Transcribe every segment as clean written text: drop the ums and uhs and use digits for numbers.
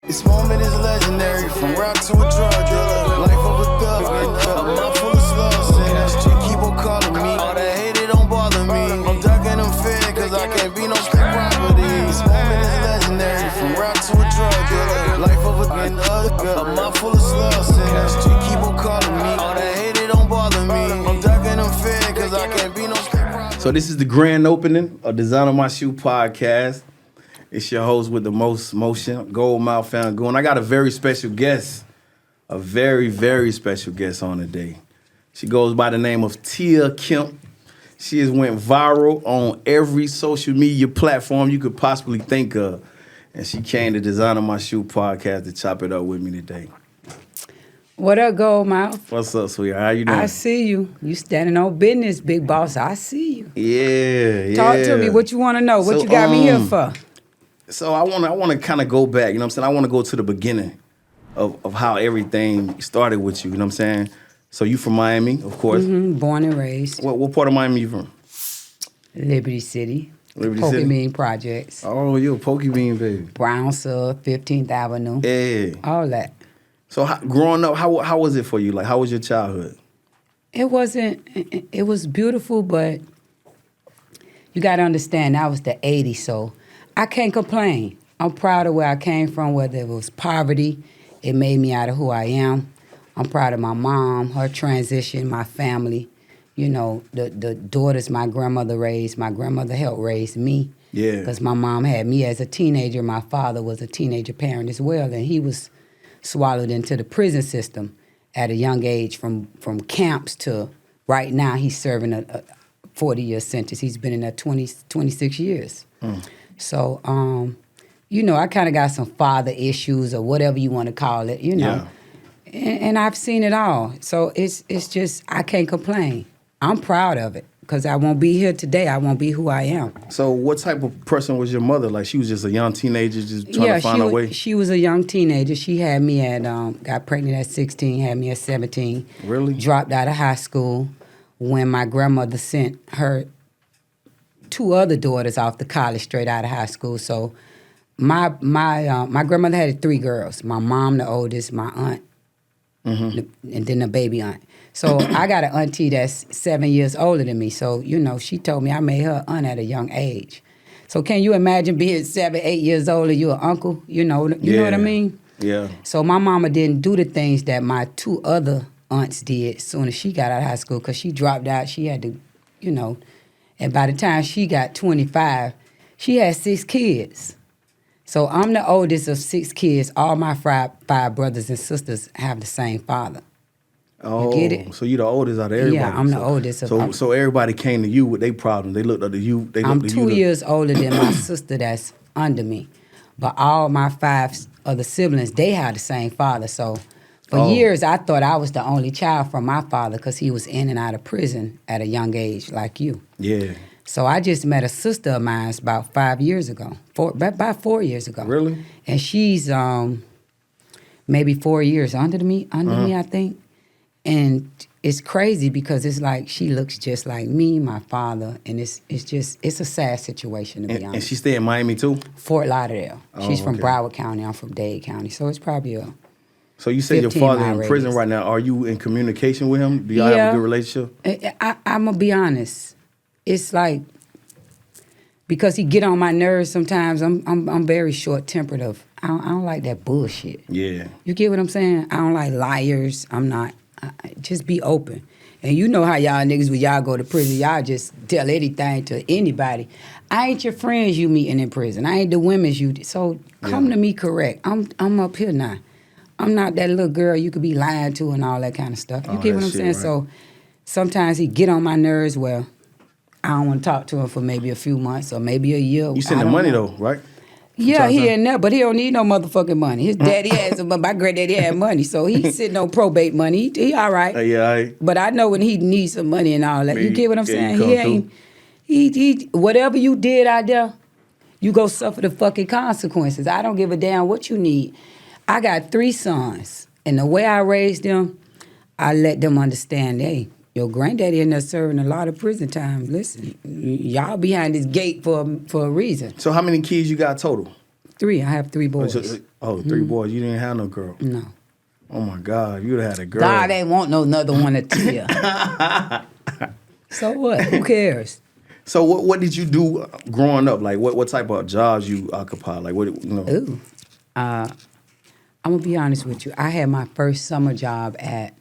This moment is legendary, from rap to a drug dealer. Life of a thug, a mouth full of slugs. And that street keep on calling me. All that hate, it don't bother me. I'm ducking them fed, cause I can't be no state property. This moment is legendary, from rap to a drug dealer. Life of a mouth full of slugs. And that street keep on calling me. All that hate, it don't bother me. I'm ducking them fed, cause I can't be no state property. So this is the grand opening of Dezigner My Shoe podcast. It's your host with the most motion, GoldMouf Famgoon. I got a very special guest, a very, very special guest on today. She goes by the name of Kemp. She has went viral on every social media platform you could possibly think of. And she came to Dezigner My Shoe podcast to chop it up with me today. What up, GoldMouf? What's up, sweetheart? How you doing? I see you. You standing on business, big boss. I see you. Yeah. Talk to me. What you want to know? What you got me here for? So I want to kind of go back, you know what I'm saying? I want to go to the beginning of how everything started with you, you know what I'm saying? So you from Miami, of course. Mm-hmm. Born and raised. What part of Miami you from? Liberty City. Liberty City? Pokemon Projects. Oh, you're a Pokemon baby. Brown Sub, 15th Avenue. Yeah. All that. So growing up, how was it for you? Like, how was your childhood? It was beautiful, but you got to understand, that was the 80s, so I can't complain. I'm proud of where I came from, whether it was poverty, it made me out of who I am. I'm proud of my mom, her transition, my family. You know, the daughters my grandmother raised, my grandmother helped raise me. Yeah. Because my mom had me as a teenager. My father was a teenager parent as well, and he was swallowed into the prison system at a young age from camps to right now he's serving a 40-year sentence. He's been in there 26 years. So, you know, I kind of got some father issues or whatever you want to call it, you know. Yeah. And I've seen it all. So it's just, I can't complain. I'm proud of it because I won't be here today. I won't be who I am. So what type of person was your mother? Like, she was just a young teenager just trying to find her way? She was a young teenager. She had me at, got pregnant at 16, had me at 17. Really? Dropped out of high school when my grandmother sent her two other daughters off to college straight out of high school. So my grandmother had three girls. My mom, the oldest, my aunt, and then the baby aunt. So I got an auntie that's 7 years older than me. So, you know, she told me I made her aunt at a young age. So can you imagine being 7, 8 years old and you're an uncle? You know what I mean? Yeah. So my mama didn't do the things that my two other aunts did as soon as she got out of high school because she dropped out. She had to, you know, and by the time she got 25, she had 6 kids. So I'm the oldest of 6 kids. All my five brothers and sisters have the same father. Oh, you get it? So you're the oldest out of everybody. Yeah, I'm the oldest. So everybody came to you with their problems. They looked up to you. I'm 2 years older than my sister that's under me. But all my 5 other siblings, they had the same father. So for years, I thought I was the only child from my father because he was in and out of prison at a young age like you. Yeah. So I just met a sister of mine about 5 years ago, about 4 years ago. Really? And she's maybe 4 years under me, I think. And it's crazy because it's like she looks just like me, my father, and it's a sad situation to be honest. And she stay in Miami too? Fort Lauderdale. She's from okay. Broward County. I'm from Dade County. So it's probably a So you say your 15 father mile in prison radius. right now. Are you in communication with him? Do y'all have a good relationship? I'm going to be honest. It's like, because he get on my nerves sometimes, I'm very short-tempered of, I don't like that bullshit. Yeah. You get what I'm saying? I don't like liars. I'm not. Just be open. And you know how y'all niggas, when y'all go to prison, y'all just tell anything to anybody. I ain't your friends you meeting in prison. I ain't the women's you. So come to me correct. I'm up here now. I'm not that little girl you could be lying to and all that kind of stuff. You get what I'm saying? Right. So sometimes he get on my nerves. Well, I don't want to talk to him for maybe a few months or maybe a year. You send the money though, right? Yeah, he in there, but he don't need no motherfucking money. His daddy has some, but my granddaddy had money, so he's sitting on probate money. He all right. Yeah, But I know when he needs some money and all that. You get what I'm saying? He He whatever you did out there, you go suffer the fucking consequences. I don't give a damn what you need. I got 3 sons, and the way I raised them, I let them understand, hey, your granddaddy in there serving a lot of prison time. Listen, y'all behind this gate for a reason. So how many kids you got total? 3. I have 3 boys. Oh, 3 boys. You didn't have no girl. No. Oh my God, you'd have had a girl. God ain't want no another one to tear. So what? Who cares? So what did you do growing up? Like what type of jobs you occupy? Like what Ooh. I'm gonna be honest with you. I had my first summer job at,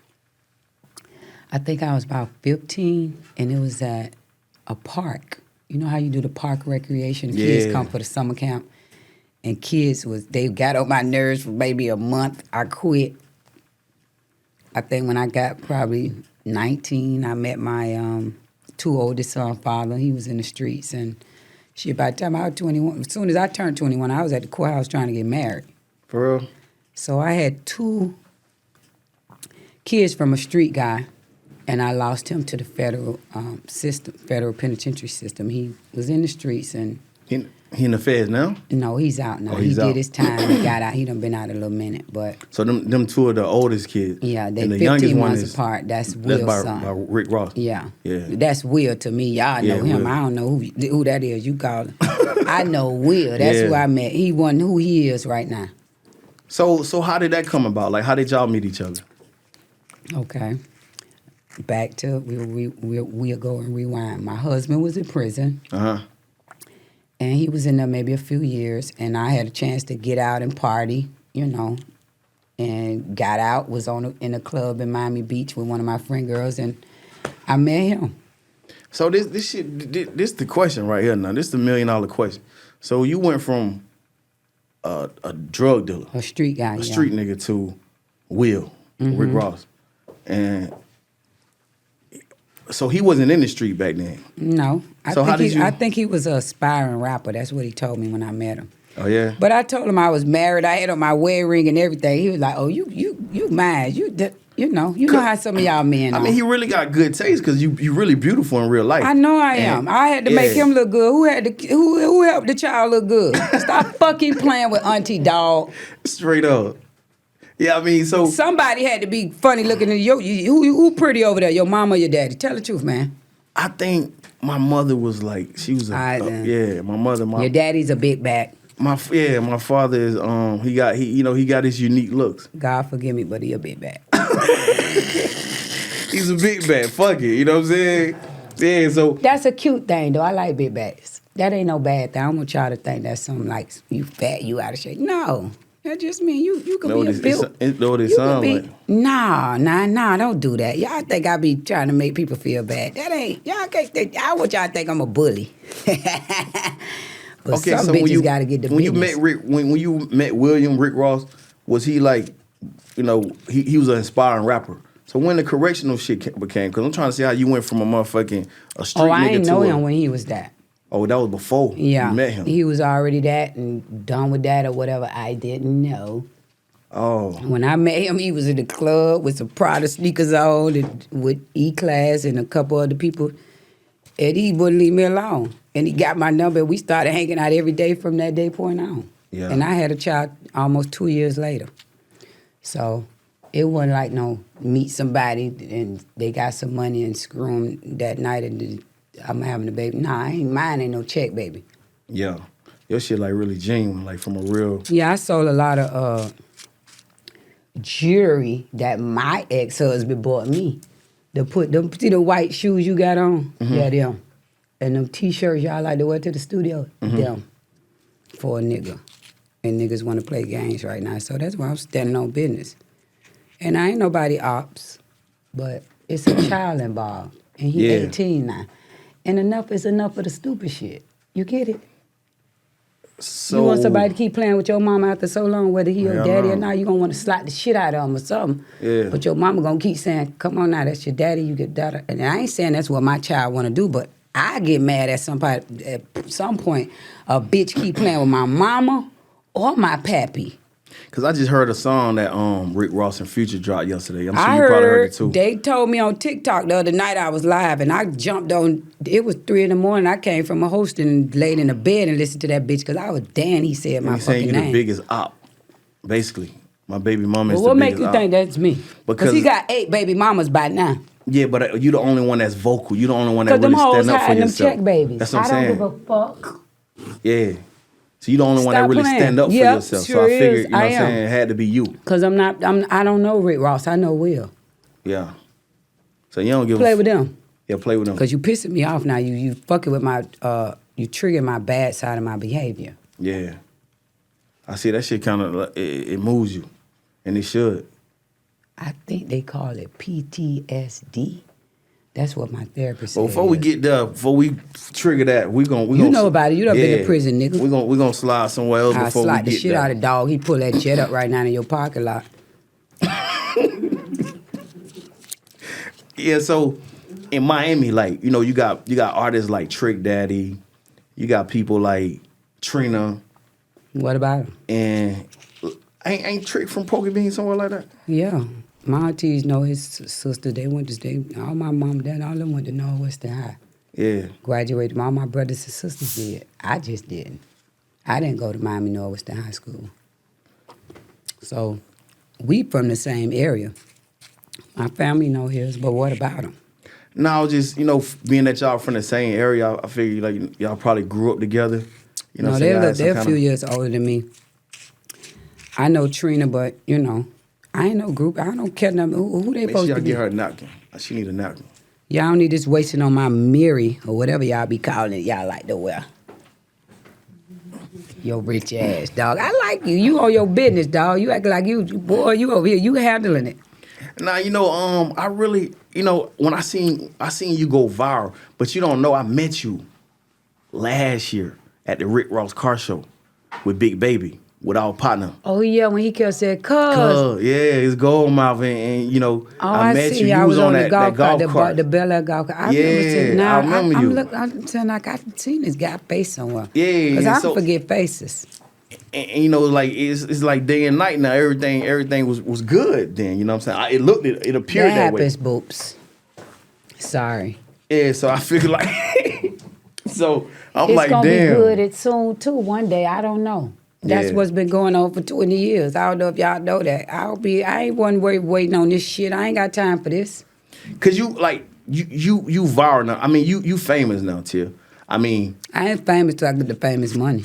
I think I was about 15, and it was at a park. You know how you do the park recreation? Kids come for the summer camp. And they got on my nerves for maybe a month. I quit. I think when I got probably 19, I met my 2 oldest son father. He was in the streets. And by the time I was 21, as soon as I turned 21, I was at the courthouse trying to get married. For real? So I had 2 kids from a street guy, and I lost him to the federal federal penitentiary system. He was in the streets, and he in the feds now? no, he's out now. Oh, he he's did out. his time. He got out. He done been out a little minute, but So them 2 are the oldest kids. yeah, they and the 15 youngest one months is apart. That's Will's by son. Rick Ross. Yeah, Yeah. That's Will to me. Y'all know him. Will. I don't know who that is. You call him. I know Will. That's who Yeah. I met. He wasn't who he is right now. So how did that come about? Like how did y'all meet each other? Okay. Back to we'll go and rewind. My husband was in prison. Uh-huh. And he was in there maybe a few years, and I had a chance to get out and party, and got out, was in a club in Miami Beach with one of my friend girls, and I met him. So this shit, this the question right here now. This is the $1 million question. So you went from a drug dealer, A street guy, a street nigga, to Will, Rick Ross. And so he wasn't in the street back then. No. So how did you... I think he was an aspiring rapper. That's what he told me when I met him. Oh, yeah? But I told him I was married. I had on my wedding ring and everything. He was like, oh, you mine. You know how some of y'all men are. I mean, he really got good taste because you really beautiful in real life. I know I am. I had to make him look good. Who helped the child look good? Stop fucking playing with Auntie Dog. Straight up. Yeah, I mean, so... Somebody had to be funny looking at you. Who pretty over there, your mama or your daddy? Tell the truth, man. I think my mother was like, she was my mother. Your daddy's a big back. My father is he got his unique looks. God forgive me, but he a big back. He's a big back. Fuck it, you know what I'm saying? Yeah, so That's a cute thing though. I like big backs. That ain't no bad thing. I don't want y'all to think that's something like you fat, you out of shape. No. That just mean you can be a built. Know what it sound like. Nah, don't do that. Y'all think I be trying to make people feel bad. That ain't, y'all can't think, I want y'all to think I'm a bully. But okay, some so bitches gotta get the when business. you met when you met Rick Ross, was he like, he was an inspiring rapper. So when the correctional shit became, because I'm trying to see how you went from a street nigga I didn't to know him when he was that. Oh, that was before you met him. He was already that and done with that or whatever. I didn't know. Oh. When I met him, he was in the club with some Prada sneakers on and with E-Class and a couple other people. And he wouldn't leave me alone. And he got my number. We started hanging out every day from that day point on. Yeah. And I had a child almost 2 years later. So it wasn't like meet somebody and they got some money and screw them that night and I'm having a baby. Nah, mine ain't no check, baby. Yeah. Your shit like really genuine, like from a real... Yeah, I sold a lot of jewelry that my ex-husband bought me. To put them, see the white shoes you got on? Mm-hmm. Yeah, them. And them T-shirts y'all like to wear to the studio? Mm-hmm. Them. For a nigga. And niggas want to play games right now. So that's why I'm standing on business. And I ain't nobody ops, but it's a child involved. And he 18 now. And enough is enough of the stupid shit. You get it? So, you want somebody to keep playing with your mama after so long, whether he your daddy or not, you gonna want to slap the shit out of him or something. Yeah. But your mama gonna keep saying, come on now, that's your daddy, you get daughter. And I ain't saying that's what my child wanna do, but I get mad at some point a bitch keep playing with my mama or my pappy. Cause I just heard a song that Rick Ross and Future dropped yesterday. I'm sure I you probably heard it too. They told me on TikTok the other night I was live, and I jumped on. It was 3 a.m. I came from a hosting and laid in the bed and listened to that bitch because I was Dan. He said my fucking name. Saying you the biggest op, basically. My baby mama is what the make biggest you op. think that's me? Because he got 8 baby mamas by now. Yeah, but you the only one that's vocal. You the only one that Because really them hoes stand up for hiding them yourself. check babies. That's what I'm I saying. don't give a fuck. Yeah. So you the only one that Stop really playing. stand up for Yep, yourself. sure So I figured, is. you know what I'm I am. saying, it had to be you. Cause I don't know Rick Ross. I know Will. Yeah. So you don't give Play with them. Yeah, play with them. Cause you pissing me off now. You fucking with my you trigger my bad side of my behavior. Yeah. I see that shit kind of, it moves you. And it should. I think they call it PTSD. That's what my therapist said. But before we get there, before we trigger that, we gonna You know about it. You done been to prison, nigga. We gonna slide somewhere else I before slide we the get shit there. out of dog. He pull that jet up right now in your parking lot. Yeah, so in Miami, like, you know, you got artists like Trick Daddy, you got people like Trina, What about him? and ain't Trick from Poker Bean somewhere like that? Yeah. My aunties know his sister. They went to stay. All my mom, dad, all them went to Northwestern High. Yeah. Graduated. All my brothers and sisters did. I just didn't. I didn't go to Miami Northwestern High School. So we from the same area. My family know his, but what about him? No, just, you know, being that y'all from the same area, I figure like y'all probably grew up together. You know, No, so y'all had some they're a kinda- few years older than me. I know Trina, but you know, I ain't no group. I don't care nothing. Who they Make sure supposed y'all to be? get her a napkin. She need a napkin. Y'all don't need this wasting on my Miri or whatever y'all be calling it. Y'all like to wear. Your rich ass, dog. I like you. You on your business, dog. You act like you boy. You over here. You handling it. Now, you know, I really, you know, when I seen you go viral, but you don't know I met you last year at the Rick Ross car show with Big Baby, with our partner. Oh yeah, when he kept saying, "Cuz." Yeah, it's GoldMouf, and you know, Oh, I met see. you. I You was on that the golf golf cart. the Bel Air golf cart. I Yeah, remember saying, nah, I remember you. I'm saying like I've seen this guy face somewhere. Yeah, because and I so- forget faces. And you know, like it's like day and night now. Everything was good then. You know what I'm saying? It appeared that way. happens, boops. Sorry. Yeah, so I feel like, so I'm It's like, gonna damn. be good. It's soon too. One day, I don't know. That's Yeah. what's been going on for 20 years. I don't know if y'all know that. I ain't one waiting on this shit. I ain't got time for this. Cause you like you viral now. I mean, you famous now, Tia. I mean, I ain't famous till I get the famous money.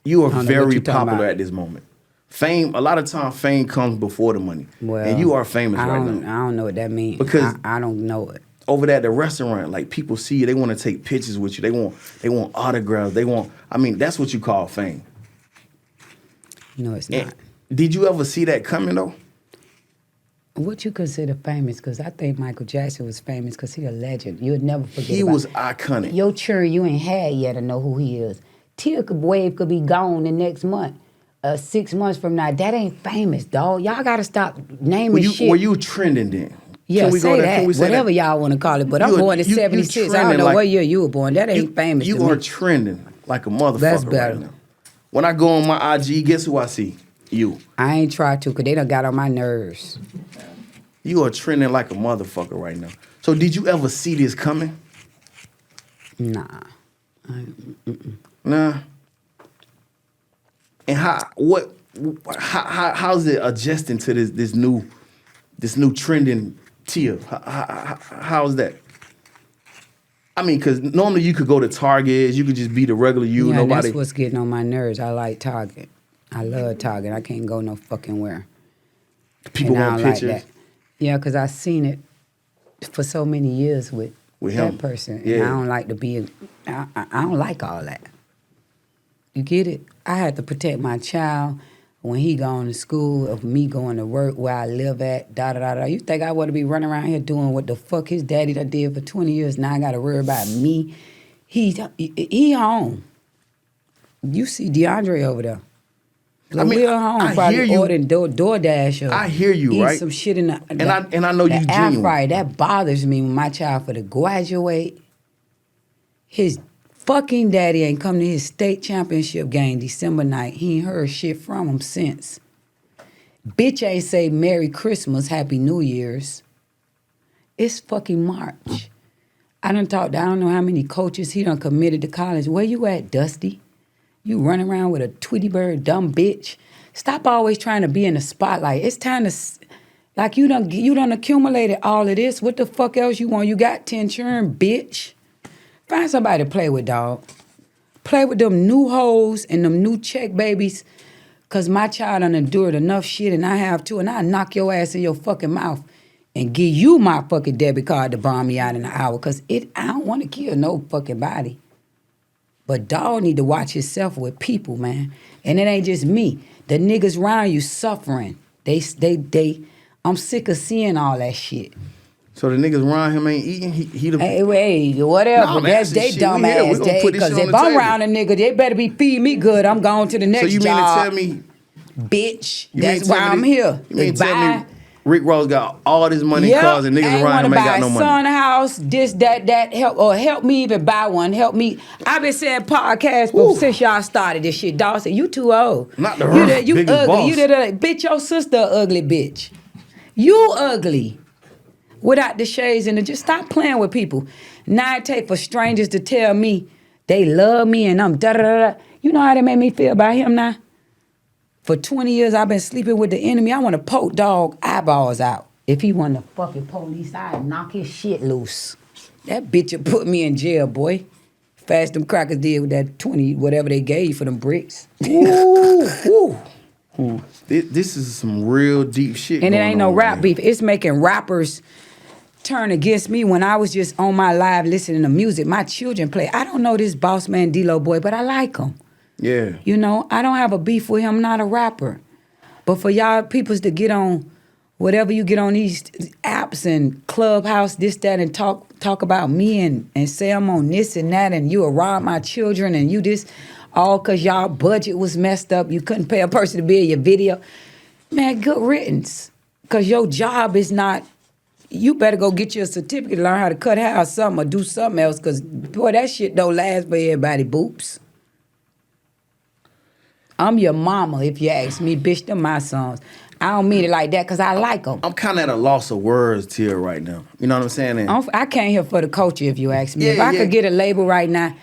you are I don't know what very you talking popular about. at this moment. Fame, a lot of times, fame comes before the money. Well, and you are famous I right don't, now. I don't know what that means. Because- I don't know it. Over there at the restaurant, like people see you, they want to take pictures with you. They want autographs. I mean, that's what you call fame. No, it's And not. did you ever see that coming though? What you consider famous? Because I think Michael Jackson was famous because he a legend. You would never forget He about was iconic. your churn you ain't had yet to know who he is. Tia Wave could be gone the next month. 6 months from now, that ain't famous, dog. Y'all gotta stop naming shit. Were you trending then? Yeah, Can we say go there? that. Can we say Whatever that? y'all want to call it. But I'm You- born in you 76. I don't trending know like- what year you were born. That ain't famous You to are me. trending like a motherfucker That's better. right now. When I go on my IG, guess who I see? You. I ain't tried to because they done got on my nerves. You are trending like a motherfucker right now. So did you ever see this coming? Nah. Nah. And how's it adjusting to this new trending tier? How's that? I mean, because normally you could go to Target, you could just be the regular you. Yeah, Nobody. that's what's getting on my nerves. I like Target. I love Target. I can't go no fucking where. People And I want don't pictures. Like that. Yeah, because I seen it for so many years with With that him. person. And Yeah. I don't like to be, I don't like all that. You get it? I had to protect my child when he going to school, of me going to work where I live at, da-da-da-da. You think I want to be running around here doing what the fuck his daddy done did for 20 years, now I got to worry about me? He home. You see DeAndre over there. I mean, We're home, I hear probably you. ordering DoorDash or I hear you, eat right? some shit in the And I know you air genuine. fryer. That bothers me when my child for to graduate. His fucking daddy ain't come to his state championship game December night. He ain't heard shit from him since. Bitch ain't say Merry Christmas, Happy New Year's. It's fucking March. I done talked to I don't know how many coaches he done committed to college. Where you at, Dusty? You running around with a Tweety Bird, dumb bitch. Stop always trying to be in the spotlight. It's time to, like you done accumulated all of this. What the fuck else you want? You got 10 churn, bitch. Find somebody to play with, dog. play with them new hoes and them new check babies, cause my child done endured enough shit and I have too, and I knock your ass in your fucking mouth and give you my fucking debit card to bomb me out in an hour, cause I don't want to kill no fucking body. But dog need to watch himself with people, man. And it ain't just me. The niggas around you suffering. I'm sick of seeing all that shit. So the niggas around him ain't eating. He the Hey, whatever. Nah, that's they dumb ass day. Because if I'm around a nigga, they better be feeding me good. I'm going to the next job. So you mean to tell me, bitch? That's why I'm here. You mean to tell me Rick Ross got all this money, cars, and niggas around him ain't got no money? Son house, this, that, help me even buy one. Help me. I've been saying podcasts since y'all started this shit. Dog said, you too old. Not the you biggest ugly. boss. You bitch, your sister ugly bitch. You ugly. Without the shades and just stop playing with people. Now it take for strangers to tell me they love me and I'm da-da-da-da. You know how they made me feel about him now? For 20 years, I've been sleeping with the enemy. I want to poke dog eyeballs out. If he wasn't the fucking police, I'd knock his shit loose. That bitch would put me in jail, boy. Fast them crackers did with that 20, whatever they gave you for them bricks. Ooh. This is some real deep shit. And it ain't no rap man. beef. It's making rappers turn against me when I was just on my live listening to music. My children play. I don't know this Bossman Dlow boy, but I like him. Yeah. You know, I don't have a beef with him. I'm not a rapper. But for y'all peoples to get on whatever you get on these apps and Clubhouse, this, that, and talk about me and say I'm on this and that and you rob my children and you this, all because y'all budget was messed up. You couldn't pay a person to be in your video. Man, good riddance. Because your job is not, you better go get you a certificate to learn how to cut hair or something or do something else because, boy, that shit don't last for everybody, boops. I'm your mama, if you ask me. Bitch, them my sons. I don't mean it like that because I like them. I'm kind of at a loss of words here right now. You know what I'm saying? And I came here for the culture, if you ask me. Yeah, if I could get a label right now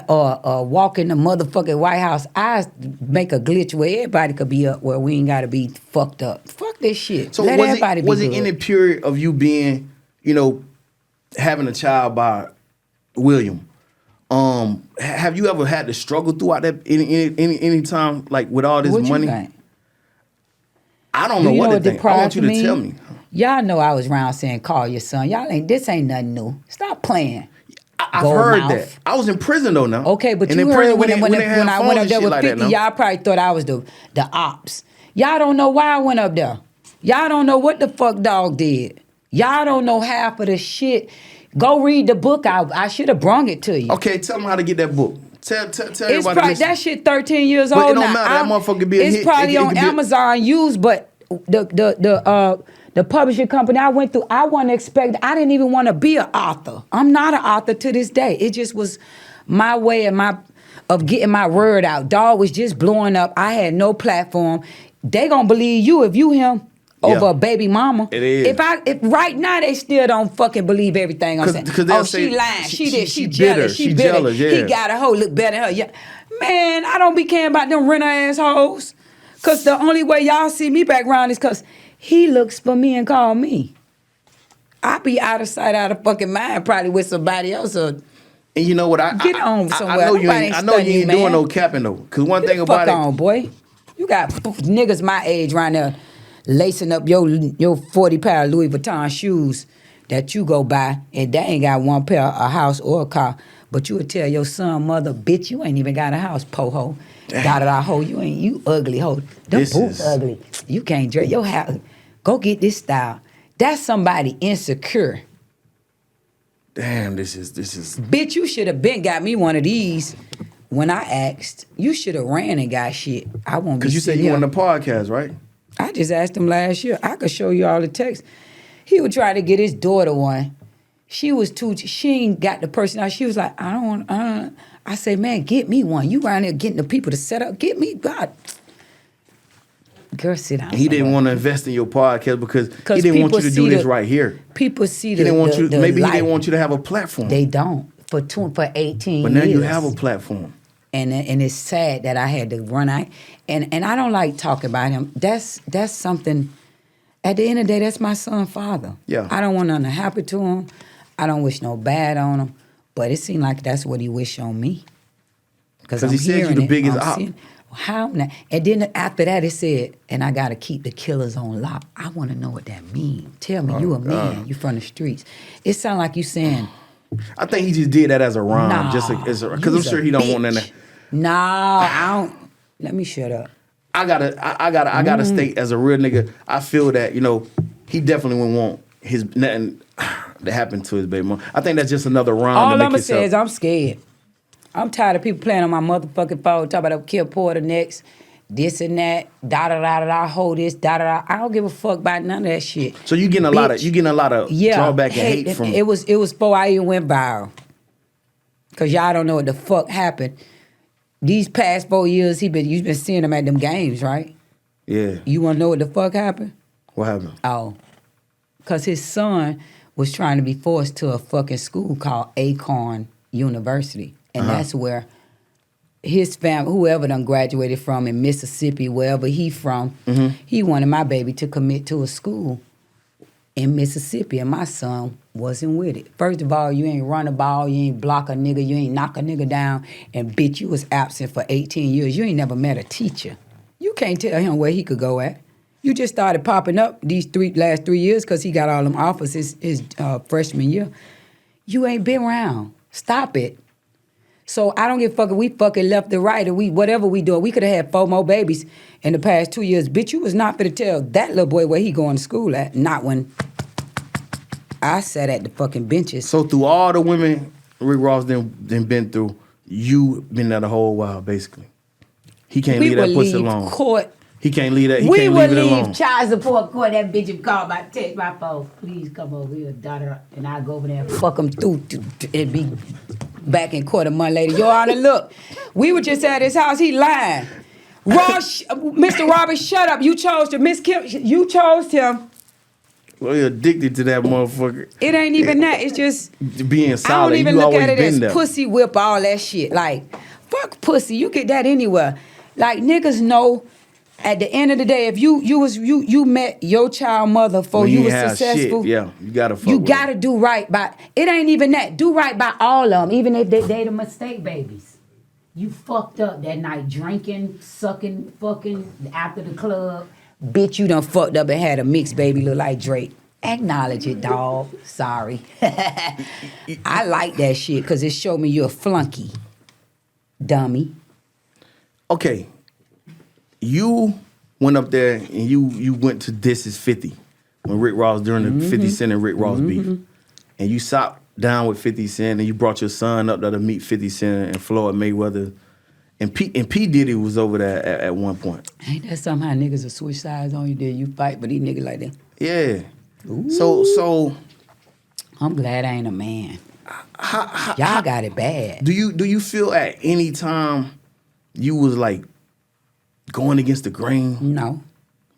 or walk in the motherfucking White House, I'd make a glitch where everybody could be up, where we ain't got to be fucked up. Fuck this shit. So Let everybody be was good. it in the period of you being, having a child by William? Have you ever had to struggle throughout that any time, like with all this What money? You think? I don't know what to think. I want you to tell me. Y'all know I was around saying, call your son. This ain't nothing new. Stop playing. I've heard that. I was in prison though now. Okay, but and you in heard prison, when I went up there with like 50, y'all probably thought I was the ops. Y'all don't know why I went up there. Y'all don't know what the fuck dog did. Y'all don't know half of the shit. Go read the book. I should have brung it to you. Okay, tell them how to get that book. Tell everybody. Probably, that shit 13 years old But it now. don't matter. That motherfucker be a hit. It's probably on Amazon used, but the publishing company I went through, I didn't even want to be an author. I'm not an author to this day. It just was my way of getting my word out. Dog was just blowing up. I had no platform. They gonna believe you if you him over a baby mama. It is. If right now they still don't fucking believe everything I'm saying. Oh, she lying. She jealous. She bitter. Jealous, yeah. He got a hoe look better than her. Yeah. Man, I don't be caring about them renter assholes. Cause the only way y'all see me back around is cause he looks for me and call me. I be out of sight, out of fucking mind, probably with somebody else. Or and you know what? Get on somewhere. I know you ain't doing no capping though. Cause one thing about it, on, boy. You got niggas my age right now lacing up your 40-pound Louis Vuitton shoes that you go buy, and they ain't got one pair, a house or a car. But you would tell your son, mother, bitch, you ain't even got a house, po-ho. Got it out, ho. You ugly, ho. Them boots ugly. You can't dress your house. Go get this style. That's somebody insecure. Damn, this is. Bitch, you should have been got me one of these when I asked. You should have ran and got shit. I won't be. Because you said you on the podcast, right? I just asked him last year. I could show you all the texts. He would try to get his daughter one. She ain't got the personality. She was like, I don't want, I say, man, get me one. You around there getting the people to set up. Get me, God. Girl, sit down. He didn't want to invest in your podcast because he didn't want you to do this right here. People see He didn't want you. Maybe light. He didn't want you to have a platform. They don't. For 18 But now years. you have a platform. And it's sad that I had to run out. And I don't like talking about him. That's something, at the end of the day, that's my son's father. Yeah. I don't want nothing to happen to him. I don't wish no bad on him. But it seemed like that's what he wished on me. Because he said you the biggest op. How now? And then after that, it said, and I got to keep the killers on lock. I want to know what that means. Tell me, you a man, you from the streets. It sound like you saying. I think he just did that as a rhyme, Nah, because I'm sure he don't want none of that. No, I don't. Let me shut up. I gotta state as a real nigga. I feel that he definitely wouldn't want nothing to happen to his baby mom. I think that's just another rhyme. All I'm gonna say is I'm scared. I'm tired of people playing on my motherfucking phone, talking about kill Porter next, this and that, da da da da, hold this, da da da. I don't give a fuck about none of that shit. So you getting a lot of drawback and hate from it was before I even went viral. Cause y'all don't know what the fuck happened. These past 4 years you've been seeing him at them games, right? Yeah. You wanna know what the fuck happened? What happened? Oh. Cause his son was trying to be forced to a fucking school called Acorn University. And that's where his family, whoever done graduated from in Mississippi, wherever he from, he wanted my baby to commit to a school in Mississippi, and my son wasn't with it. First of all, you ain't run a ball, you ain't block a nigga, you ain't knock a nigga down, and bitch, you was absent for 18 years. You ain't never met a teacher. You can't tell him where he could go at. You just started popping up these last 3 years because he got all them offers his freshman year. You ain't been around. Stop it. So I don't give a fuck if we fucking left or right or whatever we do. We could have had 4 more babies in the past 2 years. Bitch, you was not finna tell that little boy where he going to school at. Not when I sat at the fucking benches. So through all the women Rick Ross then been through, you been there the whole while, basically. He can't leave that pussy alone. Court. He can't leave that. He we can't would leave it leave alone. child support court. That bitch would call my text my phone. Please come over here, daughter, and I go over there and fuck him through and be back in court a month later. Your Honor, look, we were just at his house. He lying. Ross, Mr. Roberts, shut up. You chose to Miss Kemp. You chose him. Well, you're addicted to that motherfucker. It ain't even that. It's just being solid. I don't even you look at always it as there. pussy whip, all that shit. Like, fuck pussy. You get that anywhere. Like, niggas know at the end of the day, if you met your child mother before you was successful, shit. Yeah, you gotta fuck you with gotta do right by. It ain't even that. Do right by all of them, even if they the mistake babies. You fucked up that night, drinking, sucking, fucking after the club. Bitch, you done fucked up and had a mixed baby look like Drake. Acknowledge it, dog. Sorry. I like that shit because it showed me you're a flunky, dummy. Okay. You went up there and you went to This Is 50 when Rick Ross, during the 50 Cent and Rick Ross beef. And you sat down with 50 Cent and you brought your son up there to meet 50 Cent and Floyd Mayweather. And P. Diddy was over there at one point. Ain't that somehow niggas will switch sides on you then you fight, but these niggas like that? Yeah. Ooh. So I'm glad I ain't a man. Y'all got it bad. do you feel at any time you was like going against the grain? No.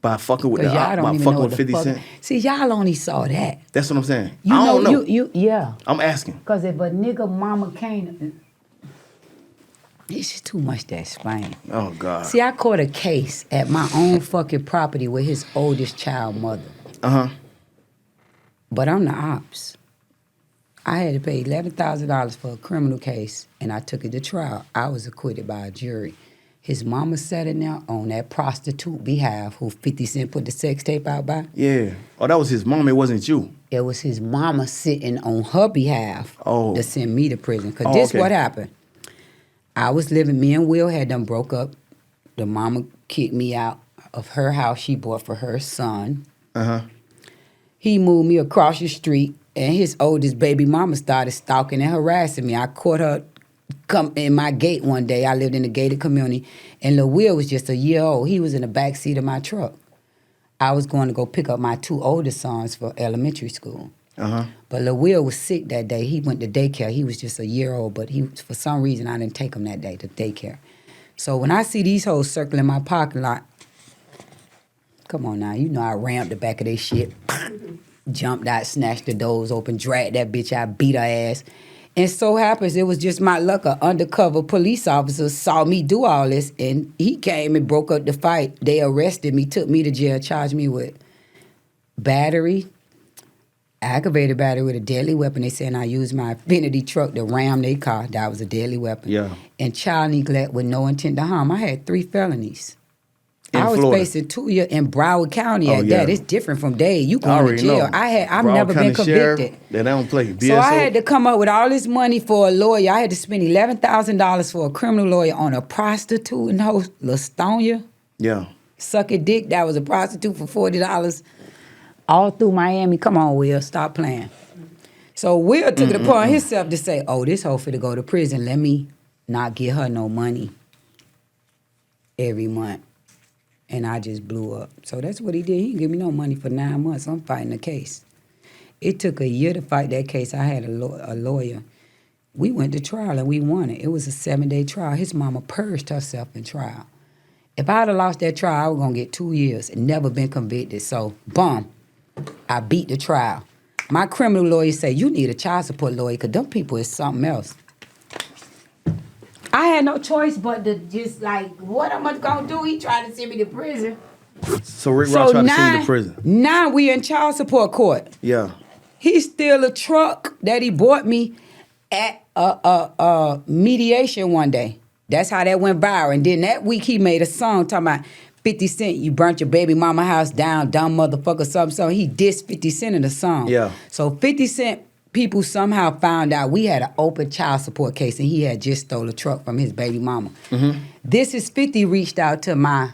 By fucking with Because y'all don't even know what the 50 fuck. Cent? See, y'all only saw that. That's what I'm saying. You I don't know. Yeah. I'm asking. Because if a nigga mama came, it's just too much to explain. Oh, God. See, I caught a case at my own fucking property with his oldest child mother. Uh-huh. But I'm the ops. I had to pay $11,000 for a criminal case, and I took it to trial. I was acquitted by a jury. His mama sat in there on that prostitute behalf who 50 Cent put the sex tape out by. Yeah. Oh, that was his mom. It wasn't you. It was his mama sitting on her behalf to send me to prison. Because this what happened. I was living, me and Will had done broke up. The mama kicked me out of her house she bought for her son. Uh-huh. He moved me across the street, and his oldest baby mama started stalking and harassing me. I caught her come in my gate one day. I lived in a gated community, and Lil Will was just a year old. He was in the back seat of my truck. I was going to go pick up my 2 oldest sons for elementary school. Uh-huh. But Lil Will was sick that day. He went to daycare. He was just a year old, but for some reason, I didn't take him that day to daycare. So when I see these hoes circling my parking lot, come on now, you know I rammed the back of their shit, jumped out, snatched the doors open, dragged that bitch out, beat her ass. And so happens, it was just my luck, an undercover police officer saw me do all this, and he came and broke up the fight. They arrested me, took me to jail, charged me with battery, Aggravated battery with a deadly weapon. They saying I used my Infinity truck to ram their car. That was a deadly weapon. Yeah. And child neglect with no intent to harm. I had 3 felonies. In I was Florida. facing 2 years in Broward County Oh, at yeah. that. It's different from Dade. You I going to already jail. know. I've Broward never been County Sheriff, convicted. they don't play. BSO. So I had to come up with all this money for a lawyer. I had to spend $11,000 for a criminal lawyer on a prostitute in Lastonia. Yeah. Suck a dick. That was a prostitute for $40 all through Miami. Come on, Will. Stop playing. So Will took it upon himself to say, oh, this hoe finna go to prison. Let me not give her no money every month. And I just blew up. So that's what he did. He didn't give me no money for 9 months. I'm fighting the case. It took a year to fight that case. I had a lawyer. We went to trial and we won it. It was a 7-day trial. His mama purged herself in trial. If I'd have lost that trial, I was gonna get 2 years and never been convicted. So, boom, I beat the trial. My criminal lawyer say, you need a child support lawyer because them people is something else. I had no choice but to just like, what am I gonna do? He tried to send me to prison. So Rick Ross tried to send you to prison. Now we in child support court. Yeah. He steal a truck that he bought me at a mediation one day. That's how that went viral. And then that week he made a song talking about 50 Cent, you burnt your baby mama house down, dumb motherfucker, something. So he dissed 50 Cent in the song. Yeah. So 50 Cent people somehow found out we had an open child support case and he had just stole a truck from his baby mama. This is 50 reached out to my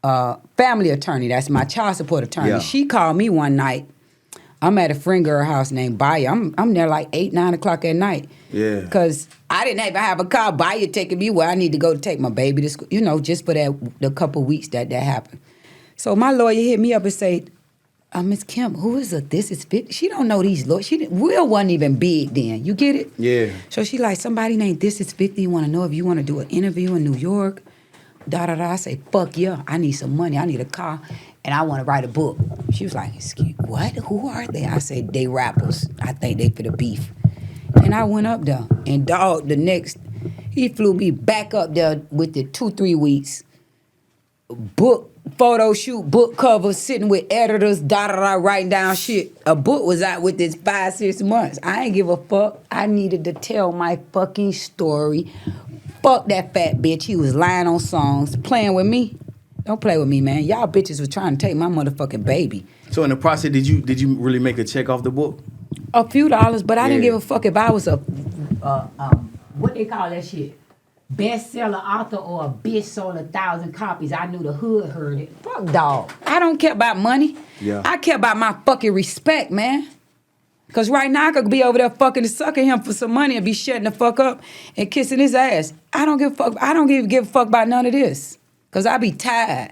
family attorney. That's my child support attorney. Yeah. She called me one night. I'm at a friend girl house named Baya. I'm there like 8, 9 o'clock at night. Yeah. Because I didn't even have a car. Baya taking me where I need to go to take my baby to school, just for the couple weeks that happened. So my lawyer hit me up and said, Miss Kemp, who is it? This is 50. She don't know these lawyers. Will wasn't even big then. You get it? Yeah. So she like, somebody named This is 50 want to know if you want to do an interview in New York. I say, fuck yeah, I need some money. I need a car, and I want to write a book. She was like, excuse, what? Who are they? I said, they rappers. I think they for the beef. And I went up there, and dog, he flew me back up there with the 2-3 weeks. Book, photo shoot, book cover, sitting with editors, writing down shit. A book was out with this 5-6 months. I ain't give a fuck. I needed to tell my fucking story. Fuck that fat bitch. He was lying on songs, playing with me. Don't play with me, man. Y'all bitches was trying to take my motherfucking baby. So in the process, did you really make a check off the book? A few dollars, but I didn't Yeah. give a fuck if I was a what they call that shit? Bestseller author or a bitch sold 1,000 copies. I knew the hood heard it. Fuck dog. I don't care about money. Yeah. I care about my fucking respect, man. Cause right now I could be over there fucking and sucking him for some money and be shutting the fuck up and kissing his ass. I don't give a fuck. I don't give a fuck about none of this. Cause I be tired.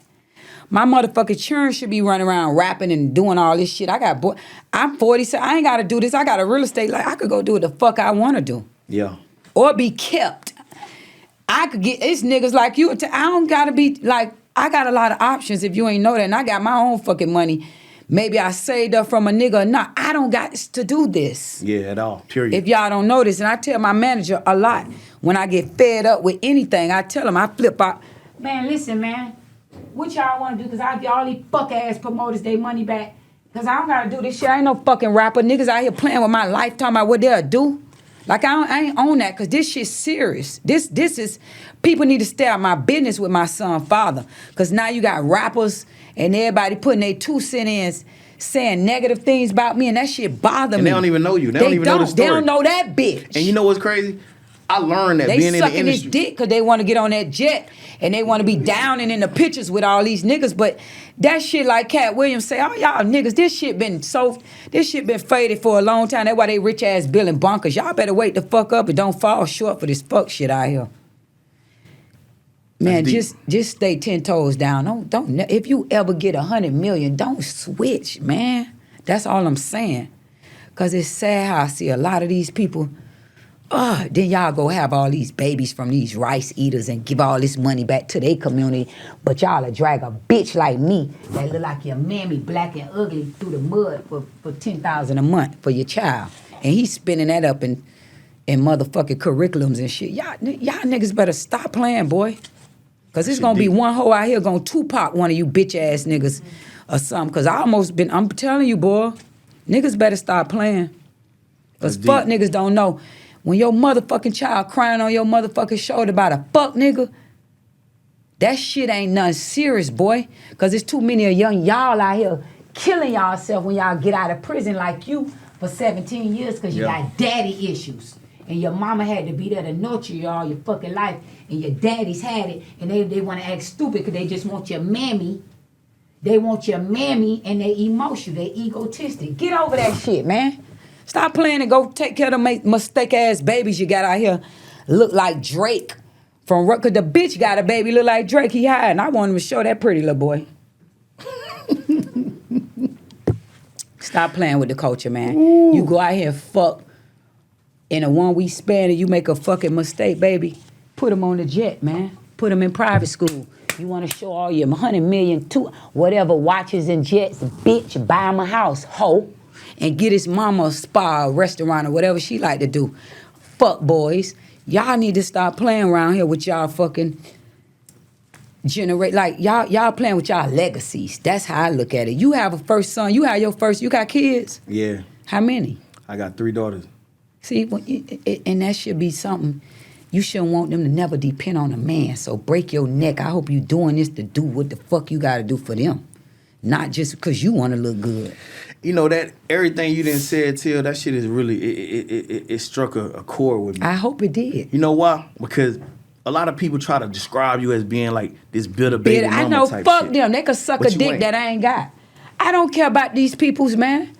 My motherfucking children should be running around rapping and doing all this shit. I'm 47. I ain't gotta do this. I got a real estate. Like I could go do what the fuck I wanna do. Yeah. Or be kept. I could get, it's niggas like you. I don't gotta be like, I got a lot of options if you ain't know that. And I got my own fucking money. Maybe I saved up from a nigga or not. I don't got to do this. Yeah, at all. Period. If y'all don't know this, and I tell my manager a lot, when I get fed up with anything, I tell him, I flip out. Man, listen, man. What y'all want to do? Because I give all these fuck-ass promoters their money back. Because I don't got to do this shit. I ain't no fucking rapper. Niggas out here playing with my life, talking about what they'll do. Like, I ain't on that because this shit's serious. This is, people need to stay out my business with my son, father. Because now you got rappers and everybody putting their 2 cents in, saying negative things about me, and that shit bother me. And they don't even know you. They don't even know the story. They don't know that bitch. And you know what's crazy? I learned that They being in the sucking his industry. dick because they want to get on that jet and they want to be down and in the pictures with all these niggas. But that shit, like Cat Williams say, oh y'all niggas, this shit been faded for a long time. That's why they rich ass billing bonkers. Y'all better wake the fuck up and don't fall short for this fuck shit out here. Man, just stay 10 toes down. Don't. If you ever get 100 million, don't switch, man. That's all I'm saying. Cause it's sad how I see a lot of these people. Then y'all go have all these babies from these rice eaters and give all this money back to their community. But y'all will drag a bitch like me that look like your mammy, black and ugly, through the mud for $10,000 a month for your child. And he's spending that up in motherfucking curriculums and shit. Y'all niggas better stop playing, boy. Cause it's gonna be one hoe out here gonna Tupac one of you bitch ass niggas or something. Cause I'm telling you, boy, Niggas better start playing. Because fuck niggas don't know. When your motherfucking child crying on your motherfucking shoulder about a fuck nigga, that shit ain't nothing serious, boy. Because there's too many of young y'all out here killing y'allself when y'all get out of prison like you for 17 years because you got daddy issues. And your mama had to be there to nurture you all your fucking life. And your daddies had it. And they want to act stupid because they just want your mammy. They want your mammy and they emotional. They egotistic. Get over that shit, man. Stop playing and go take care of the mistake-ass babies you got out here. Look like Drake. Because the bitch got a baby look like Drake. He high. And I want him to show that pretty little boy. Stop playing with the culture, man. Ooh. You go out here and fuck in a 1 week span and you make a fucking mistake, baby. Put him on the jet, man. Put him in private school. You want to show all your 100 million, whatever watches and jets, bitch, buy him a house, hoe, and get his mama a spa, a restaurant, or whatever she like to do. Fuck boys. Y'all need to stop playing around here with y'all fucking like y'all playing with y'all legacies. That's how I look at it. You have a first son. You got kids? Yeah. How many? I got 3 daughters. See, and that should be something. You shouldn't want them to never depend on a man. So break your neck. I hope you doing this to do what the fuck you got to do for them. Not just because you want to look good. You know, that everything you didn't say, Till, that shit is really, it struck a chord with me. I hope it did. You know why? Because a lot of people try to describe you as being like this bitter baby mama I know, type fuck shit. them. They could suck a dick that I ain't got. I don't care about these peoples, man.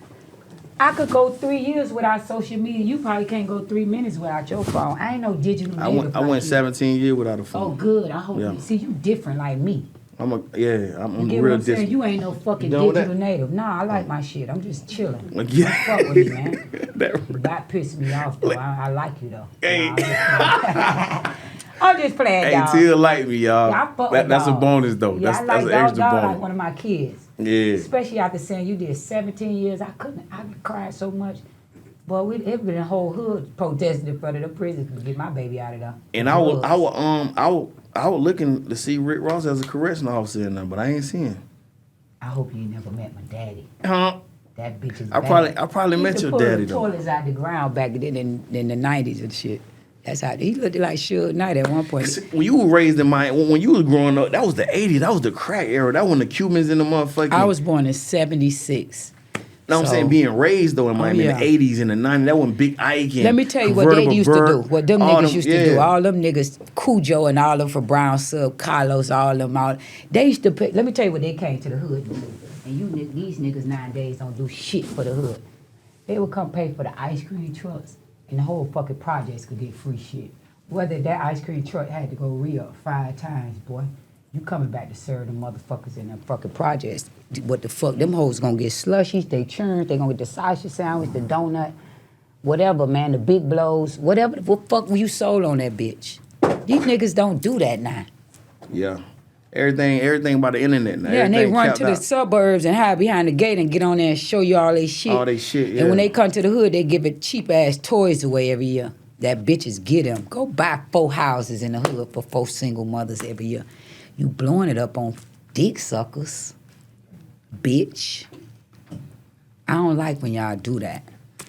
I could go 3 years without social media. You probably can't go 3 minutes without your phone. I ain't no digital native. I went 17 years without a phone. Oh, good. I hope you see you different like me. I'm real different. You ain't no fucking digital native. Nah, I like my shit. I'm just chilling. Don't fuck with me, man. That pissed me off though. I like you though. Hey. I'm just playing, y'all. Hey, Till like me, y'all. Yeah, I fuck with that's dog. A bonus though. Yeah, that's an extra bonus. Like one of my kids. Yeah. Especially after saying you did 17 years. I cried so much. Boy, it been a whole hood protesting in front of the prison to get my baby out of there. And I was looking to see Rick Ross as a correctional officer in there, but I ain't seen him. I hope you never met my daddy. Huh? That bitch is I probably met your daddy though. He toilets out the ground back then in the 90s and shit. That's how he looked like Suge Knight at one point. When you were raised in when you was growing up, that was the 80s. That was the crack era. That when the Cubans in the motherfucking. I was born in 76. No, I'm saying being raised though in Miami in the 80s and the 90s. That when Big Ike and let me tell you what they used to do. What them niggas used to do. All them niggas, Cujo and all them for Brown Sub, Carlos, all them all. They used to pay. Let me tell you what they came to the hood to do. And these niggas nowadays don't do shit for the hood. They would come pay for the ice cream trucks. And the whole fucking projects could get free shit. Whether that ice cream truck had to go re-up 5 times, boy, you coming back to serve the motherfuckers in them fucking projects. What the fuck? Them hoes gonna get slushies, they churn, they gonna get the sausage sandwich, the donut, whatever, man, the big blows, whatever. What fuck were you sold on that bitch? These niggas don't do that now. Yeah. Everything by the internet now. Yeah, and they run to the suburbs and hide behind the gate and get on there and show you all they shit. All they shit, yeah. And when they come to the hood, they give it cheap-ass toys away every year. That bitches get them. Go buy 4 houses in the hood for 4 single mothers every year. You blowing it up on dick suckers, bitch. I don't like when y'all do that.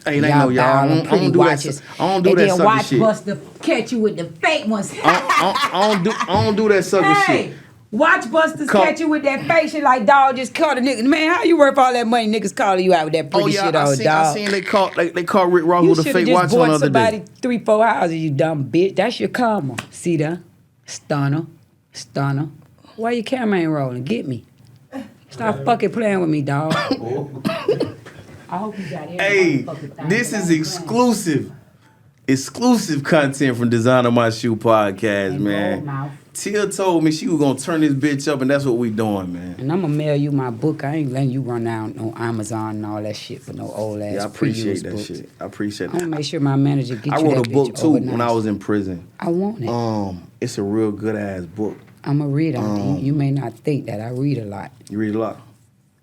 Hey, they know y'all. I don't do that. I don't do that sucker shit. And then watch Buster catch you with the fake ones. I don't do that sucker shit. Watch Busters catch you with that fake shit like, dog, just caught a nigga. Man, how you worth all that money? Niggas calling you out with that pretty shit on, dog. I seen they caught Rick Ross with a fake watch on the other day. You should have just bought somebody 3-4 houses, you dumb bitch. That's your karma. See that? Stunner. Why your camera ain't rolling? Get me. Stop fucking playing with me, dog. I hope you got every fucking thing. This is exclusive content from Dezigner My Shoe podcast, man. Tia told me she was gonna turn this bitch up, and that's what we doing, man. And I'm gonna mail you my book. I ain't letting you run down on Amazon and all that shit for no old ass. Yeah, I appreciate that books. shit. I appreciate that. I'm gonna make sure my manager get you that. I wrote a book too overnight. when I was in prison. I want it. It's a real good ass book. I'm a reader. You may not think that I read a lot. You read a lot.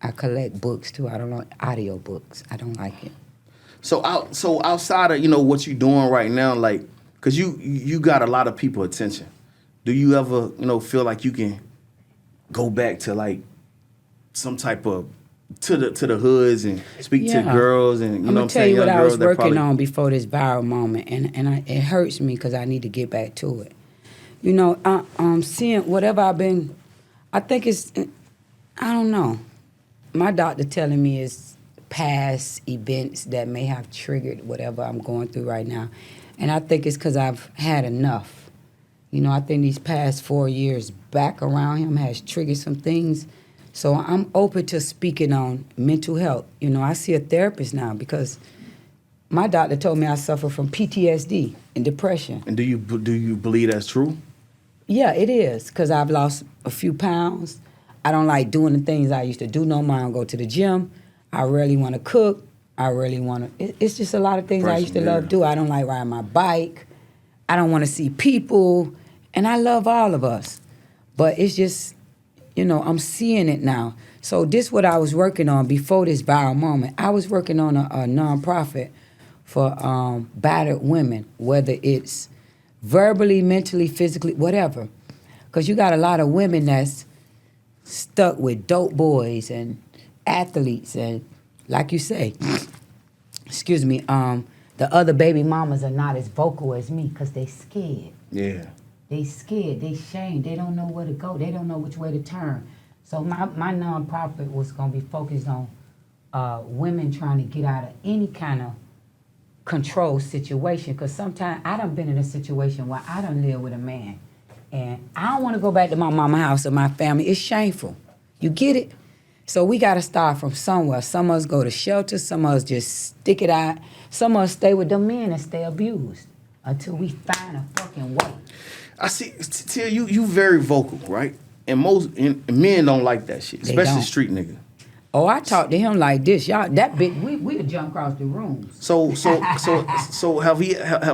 I collect books too. I don't like audio books. I don't like it. So outside of what you doing right now, like, cause you got a lot of people attention. Do you ever feel like you can go back to like some type of to the hoods and speak to girls and you know what I'm saying? I'm gonna tell you what I was working probably on before this viral moment, and it hurts me because I need to get back to it. You know, seeing whatever I've been, I think it's, I don't know. My doctor telling me it's past events that may have triggered whatever I'm going through right now, and I think it's because I've had enough. You know, I think these past 4 years back around him has triggered some things. So I'm open to speaking on mental health. You know, I see a therapist now because my doctor told me I suffer from PTSD and depression. And do you believe that's true? Yeah, it is, because I've lost a few pounds. I don't like doing the things I used to do no more. I don't go to the gym. I rarely want to cook. I really want to... It's just a lot of things I used to love to do. I don't like riding my bike. I don't want to see people. And I love all of us. But it's just... You know, I'm seeing it now. So this is what I was working on before this viral moment. I was working on a nonprofit for battered women, whether it's verbally, mentally, physically, whatever. Because you got a lot of women that's stuck with dope boys and athletes and, like you say, excuse me, the other baby mamas are not as vocal as me because they scared. Yeah. They scared, they shamed, they don't know where to go, they don't know which way to turn. So my nonprofit was gonna be focused on women trying to get out of any kind of control situation. Cause sometimes I done been in a situation where I done live with a man and I don't wanna go back to my mama's house or my family. It's shameful. You get it? So we gotta start from somewhere. Some of us go to shelter, some of us just stick it out, some of us stay with them men and stay abused until we find a fucking way. I see, Tia, you very vocal, right? And men don't like that shit, especially street nigga. Oh, I talk to him like this, y'all. That big, we'd jump across the rooms. So have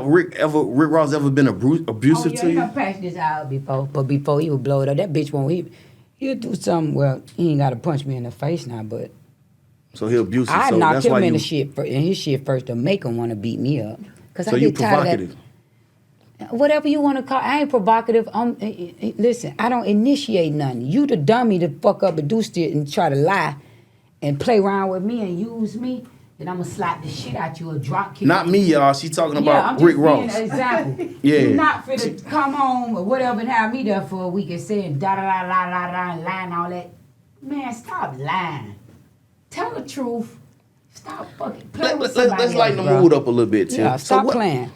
Rick Ross ever been abusive to you? Oh yeah, he patched this out before, but before he would blow it up, that bitch won't. He'll do something. Well, he ain't got to punch me in the face now, but. So he'll abuse you. I so knocked that's him why in his shit first to make him want to beat me up. So you provocative. Whatever you want to call, I ain't provocative. Listen, I don't initiate nothing. You the dummy to fuck up and do shit and try to lie and play around with me and use me, then I'm going to slap the shit out you or drop kick. Not me, y'all. She talking about Rick Ross. An example. Yeah. You're not finna come home or whatever and have me there for a week and saying da-da-da-da-da-da and lying all that. Man, stop lying. Tell the truth. Stop fucking playing with somebody Let's lighten the bro. mood up a little bit, Tim. Yeah, stop playing.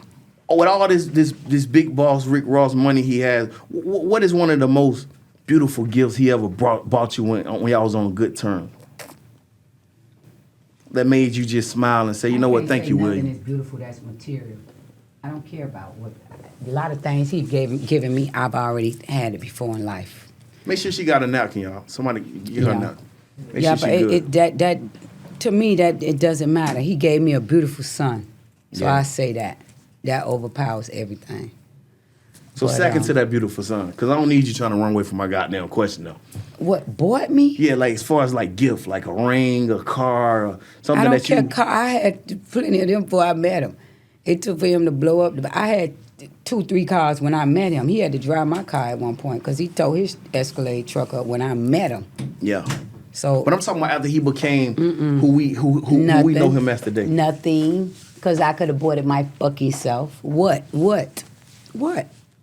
With all this big boss Rick Ross money he has, what is one of the most beautiful gifts he ever bought you when y'all was on good terms? That made you just smile and say, you know what, thank you, William. Nothing is beautiful that's material. I don't care about what. A lot of things he's given me, I've already had it before in life. Make sure she got a napkin, y'all. Somebody get her a napkin. Make Yeah, sure but she good. that to me that it doesn't matter. He gave me a beautiful son, so Yeah. I say that overpowers everything. So But, second to that beautiful son, because I don't need you trying to run away from my goddamn question though. What bought me? Yeah, like as far as like gift, like a ring, a car, or something I don't that care. you. I had plenty of them before I met him. It took for him to blow up. I had 2-3 cars when I met him. He had to drive my car at one point because he towed his Escalade truck up when I met him. Yeah. So, But I'm talking about after he became who we know him as today. Nothing, because I could have bought it my fucking self. What?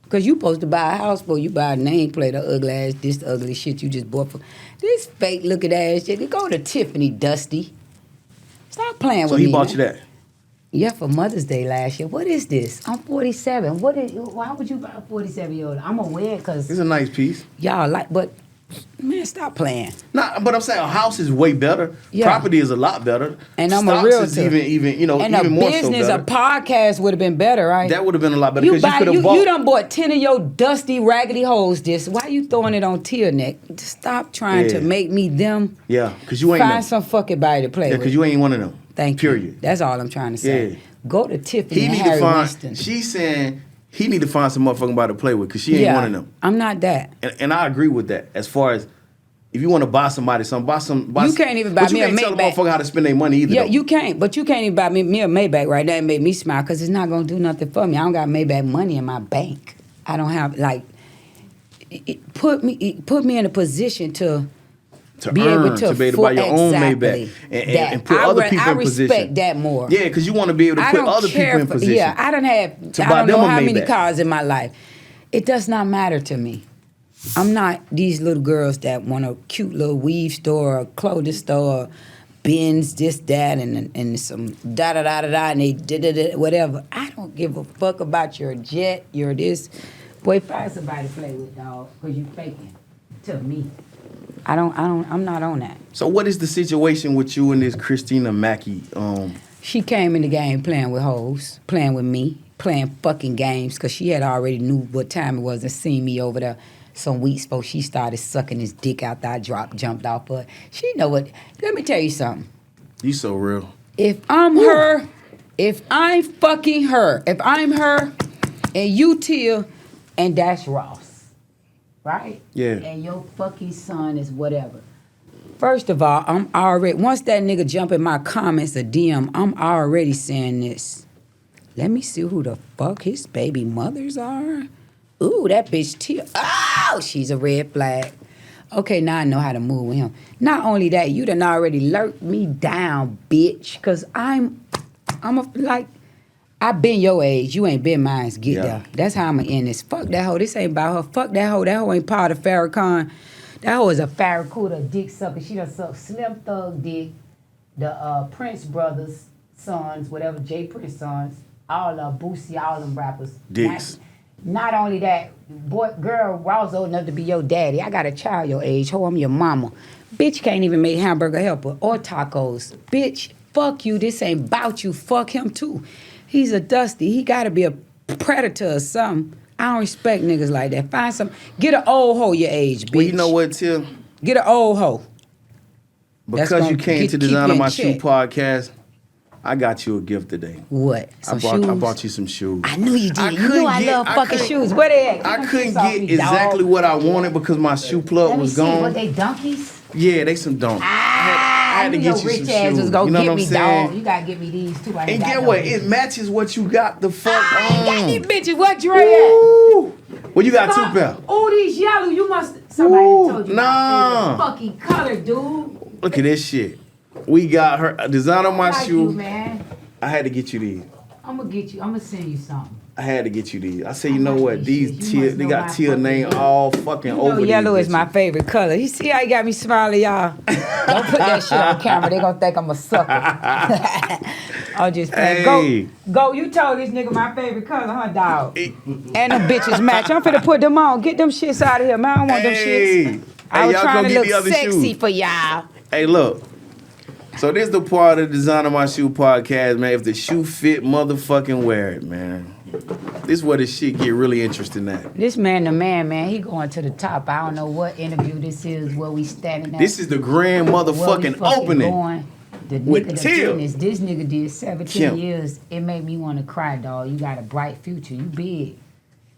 Because you supposed to buy a house for you buy a nameplate of ugly ass, this ugly shit you just bought for. This fake looking ass shit. You go to Tiffany, Dusty. Stop playing with me. So he bought you that? Yeah, for Mother's Day last year. What is this? I'm 47. Why would you buy a 47-year-old? I'm gonna wear it because It's a nice piece. y'all like, but man, stop playing. Nah, but I'm saying a house is way better. Yeah. Property is a lot better. And I'm Stocks a realtor. is even And even a more business, so a better. podcast would have been better, right? That would have been a lot better You because you could have bought. you done bought 10 of your dusty, raggedy hoes this. Why you throwing it on Tia neck? Stop trying to Yeah. make me them. Yeah, because you ain't Find them. some fucking body to play Yeah, with. because you ain't one of them. Thank you. Period. That's all I'm trying to say. Yeah. Go to Tiffany He and need Harry to find. Winston. She's saying he need to find some motherfucking body to play with because she ain't one of them. I'm not that. And I agree with that. As far as if you want to buy somebody something, You can't even buy but me a you can't tell a Maybach. motherfucker how to spend their money either. Yeah, though. you can't. But you can't even buy me a Maybach right now and make me smile because it's not going to do nothing for me. I don't got Maybach money in my bank. I don't have, like, put me in a position to to earn, to be able to buy your own Maybach and put other people in position. I respect that more. Yeah, because you want to be able to put other people in position. Yeah, I don't know how many cars in my life. It does not matter to me. I'm not these little girls that want a cute little weave store, or clothing store, Benz, this, that, and some da-da-da-da-da, and they da-da-da, whatever. I don't give a fuck about your jet, your this. Boy, find somebody to play with, dog, because you faking to me. I'm not on that. So what is the situation with you and this Christina Mackey? She came in the game playing with hoes, playing with me, playing fucking games, because she had already knew what time it was and seen me over there some weeks before she started sucking his dick out there. I jumped off her. She know what. Let me tell you something. You so real. If I'm her, if I'm fucking her, if I'm her, and you Tia, and that's Ross, right? Yeah. And your fucking son is whatever. First of all, I'm already, once that nigga jump in my comments or DM, I'm already saying this. Let me see who the fuck his baby mothers are. Ooh, that bitch Tia. Oh, she's a red flag. Okay, now I know how to move with him. Not only that, you done already lurked me down, bitch. Cause I've been your age. You ain't been mine. Get there. That's how I'ma end this. Fuck that hoe. This ain't about her. Fuck that hoe. That hoe ain't part of Farrakhan. That hoe is a Farracuda dick sucker. She done sucked Slim Thug dick, the Prince brothers, sons, whatever, J Prince sons, all Boosie, all them rappers. Dicks. Not only that, boy, girl, Ross old enough to be your daddy. I got a child your age. Ho, I'm your mama. Bitch can't even make hamburger helper or tacos. Bitch, fuck you. This ain't about you. Fuck him too. He's a dusty. He gotta be a predator or something. I don't respect niggas like that. Find some. Get an old hoe your age, bitch. Well, you know what, Tia? Get an old hoe. Because you came to Dezigner My Shoe podcast, I got you a gift today. What? I bought you some shoes. I knew you did. You know I love fucking shoes. Where they at? I couldn't get exactly what I wanted because my shoe plug was gone. What, they donkeys? Yeah, they some donkeys. I had to get you some ass shoes. was gonna You know get what me, I'm saying? dog. You gotta get me these too. And get what? It matches what you got the fuck I ain't got on. these bitches. What Dre at? Ooh. Well, you got two pair. Oh, these yellow. You must. Somebody told you. Nah. My favorite fucking color, dude. Look at this shit. We got her Dezigner My like Shoe. You, man. I had to get you these. I'm gonna get you. I'm gonna send you something. I had to get you these. I said, you know like what? these These shit. You Tia, must they know got my Tia fucking name name. all fucking over these. Yellow is bitches. my favorite color. You see how you got me smiling, y'all? Don't put that shit on camera. They gonna think I'm a sucker. I'll just play. Hey. Go. You told this nigga my favorite color, huh, dog? And them bitches match. I'm finna put them on. Get them shits out of here, man. I don't want them shits. I was y'all trying go to get look the other sexy shoes. for y'all. Hey, look. So this the part of the Dezigner My Shoe podcast, man. If the shoe fit, motherfucking wear it, man. This is where this shit get really interesting at. This man, the man, he going to the top. I don't know what interview this is, where we standing at. This is the grand motherfucking opening. Going. The With nigga, the Tia. business, this nigga did 17 Kemp. years. It made me want to cry, dog. You got a bright future. You big.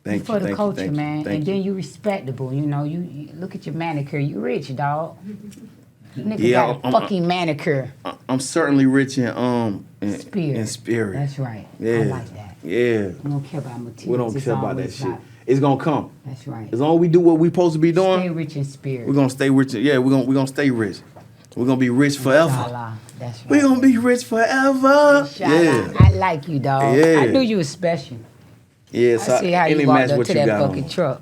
Thank you for the culture, thank you, man. thank and you. then you respectable. You know, you look at your manicure. You rich, dog. Nigga Yeah, got a fucking manicure. I'm certainly rich in Spirit. in spirit. That's right. Yeah. I like that. Yeah. We don't care about materials. We don't It's care about that always shit. about- It's gonna come. That's right. As long as we do what we supposed to be doing, Stay rich in spirit. we're gonna stay rich. Yeah, we're gonna stay rich. We're gonna be rich forever. Inshallah. That's right. We're gonna be rich forever. Inshallah. Yeah. I like you, dog. Yeah. I knew you was special. Yeah, I so see how any you match walked up what to you that got fucking on. truck.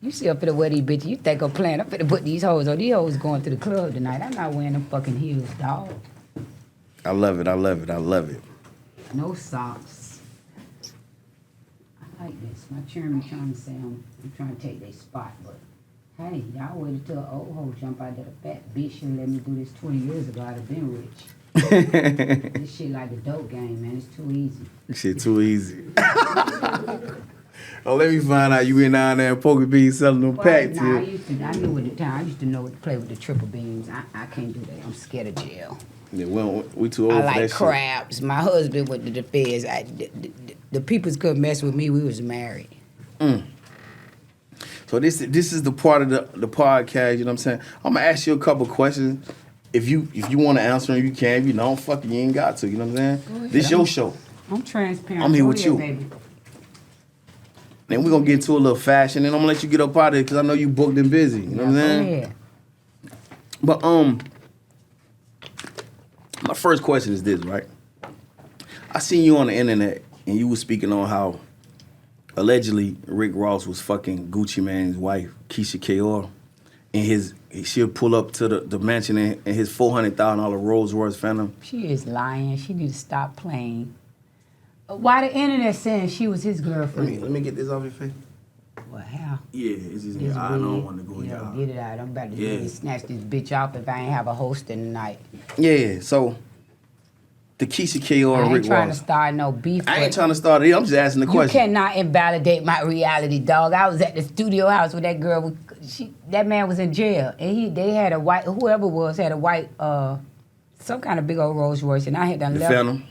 You see up in the wedding, bitch. You think I'm playing. I'm finna put these hoes on. These hoes going to the club tonight. I'm not wearing them fucking heels, dog. I love it. I love it. I love it. No socks. I like this. My chairman trying to say I'm trying to take their spot, but hey, y'all waited till an old hoe jump out that a fat bitch should let me do this 20 years ago. I'd have been rich. This shit like a dope game, man. It's too easy. Shit too easy. Oh, let me find out you been down there in Poker Bean selling them packs Nah, I here. knew at the time. I used to know what to play with the triple beams. I can't do that. I'm scared of jail. Yeah, we too old I for like that crabs. My husband went to the feds. The peoples couldn't mess with me. We was married. shit. So this is the part of the podcast. You know what I'm saying? I'm gonna ask you a couple questions. If you want to answer them, you can. If you don't, fuck it, you ain't got to. You know what I'm saying? This your show. I'm transparent. I'm here Go with ahead, you. baby. Then we're gonna get into a little fashion, and I'm gonna let you get up out of it because I know you booked and busy. You know what I'm Go saying? ahead. But my first question is this, right? I seen you on the internet and you was speaking on how allegedly Rick Ross was fucking guccimine's wife, Keisha Kaur, and she'll pull up to the mansion in his $400,000 Rolls Royce Phantom. She is lying. She need to stop playing. Why the internet saying she was his girlfriend? Let me get this off your face. What, how? Yeah, it's just I don't want to go in Yeah, y'all. get it out. I'm about to really snatch this bitch off if I ain't have a host in the night. Yeah, so the Keisha Kaur I and ain't Rick trying Ross. to start no beef. I ain't trying to start it. I'm just asking the You question. cannot invalidate my reality, dog. I was at the studio house with that girl. That man was in jail, and they had a white, whoever it was had a white, some kind of big old Rolls Royce, and I had done The left. Phantom.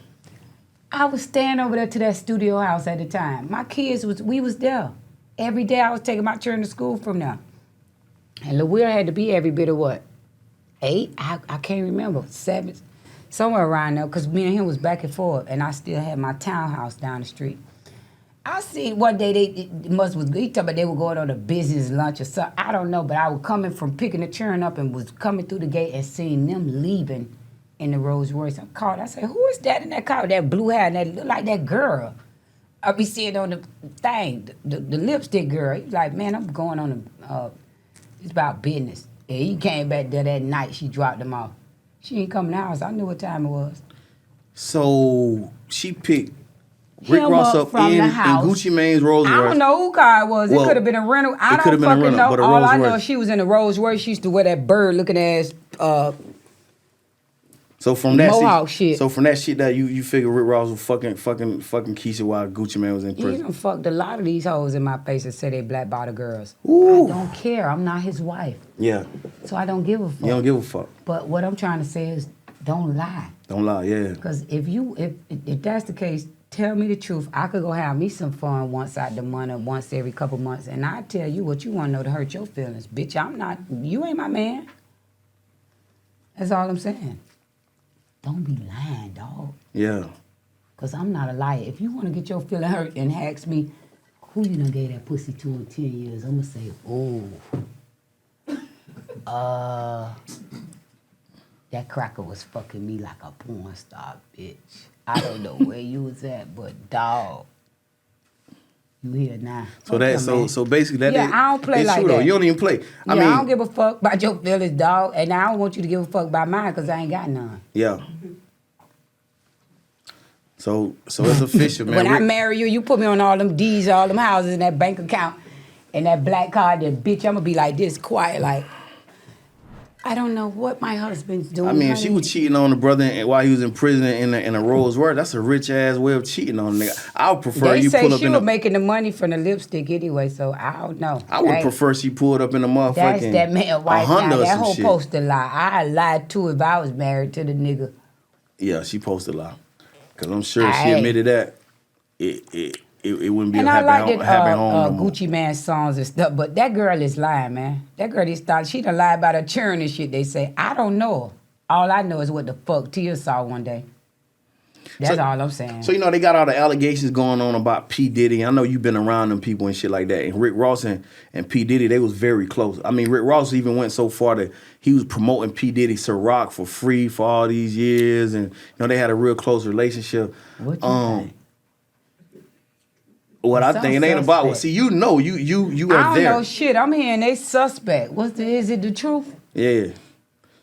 I was staying over there to that studio house at the time. My kids we was there. Every day I was taking my children to school from there. And LaWeir had to be every bit of what? 8? I can't remember. 7? Somewhere around there, because me and him was back and forth, and I still had my townhouse down the street. I seen one day he talking about they were going on a business lunch or something. I don't know, but I was coming from picking the children up and was coming through the gate and seeing them leaving in the Rolls Royce. I called. I said, "Who is that in that car? That blue hair and that look like that girl." I be seeing on the thing, the lipstick girl. He was like, "Man, I'm going on it's about business." And he came back there that night. She dropped him off. She ain't coming to the house. I knew what time it was. So she picked Rick Him Ross up up from in the house. Gucci Mane's Rolls Royce. I don't know who car it was. Well, it could have been a rental. I it don't could have been a fucking rental, know. but a All Rolls I know Royce. is she was in a Rolls Royce. She used to wear that bird looking ass. So from that Mohawk shit. So from that shit that you figure Rick Ross was fucking Keisha while Gucci Mane was in He prison. done fucked a lot of these hoes in my face that say they black bottle girls. Ooh. I don't care. I'm not his wife. Yeah. So I don't give a fuck. You don't give a fuck. But what I'm trying to say is don't lie. Don't lie, yeah. Because if that's the case, tell me the truth. I could go have me some fun once out the month or once every couple months, and I tell you what you want to know to hurt your feelings. Bitch, you ain't my man. That's all I'm saying. Don't be lying, dog. Yeah. Because I'm not a liar. If you want to get your feeling hurt and ask me, who you done gave that pussy to in 10 years, I'm going to say, that cracker was fucking me like a porn star, bitch. I don't know where you was at, but dog, you here now. So basically that Yeah, I don't play it's like true, though. that. You don't even play. I I mean, don't give a fuck about your feelings, dog, and I don't want you to give a fuck about mine because I ain't got none. yeah. So it's official, man. When I marry you, you put me on all them D's, all them houses, and that bank account, and that black card, that bitch, I'm gonna be like this, quiet, like, I don't know what my husband's doing. I mean, if honey. she was cheating on the brother while he was in prison in a Rolls Royce, that's a rich ass way of cheating on a nigga. I would prefer They you say pull up she in was the. making the money from the lipstick anyway, so I don't know. I would Hey, prefer she pulled up in a motherfucking. That's that man wife now. Honda or That some whole shit. post to lie. I'd lie too if I was married to the nigga. Yeah, she posted a lot. Cause I'm sure she Aye. admitted that it wouldn't be And a I happy, like happy that home no more. Gucci Man songs and stuff, but that girl is lying, man. That girl is started. She done lied about her churn and shit. They say I don't know her. All I know is what the fuck Tia saw one day. That's all I'm saying. So they got all the allegations going on about P. Diddy. I know you've been around them people and shit like that. And Rick Ross and P. Diddy, they was very close. I mean, Rick Ross even went so far that he was promoting P. Diddy Ciroc for free for all these years, and they had a real close relationship. What you think? What I Some think it ain't about. suspect. See, you I are don't there. know shit. I'm hearing they suspect. Is it the truth? Yeah.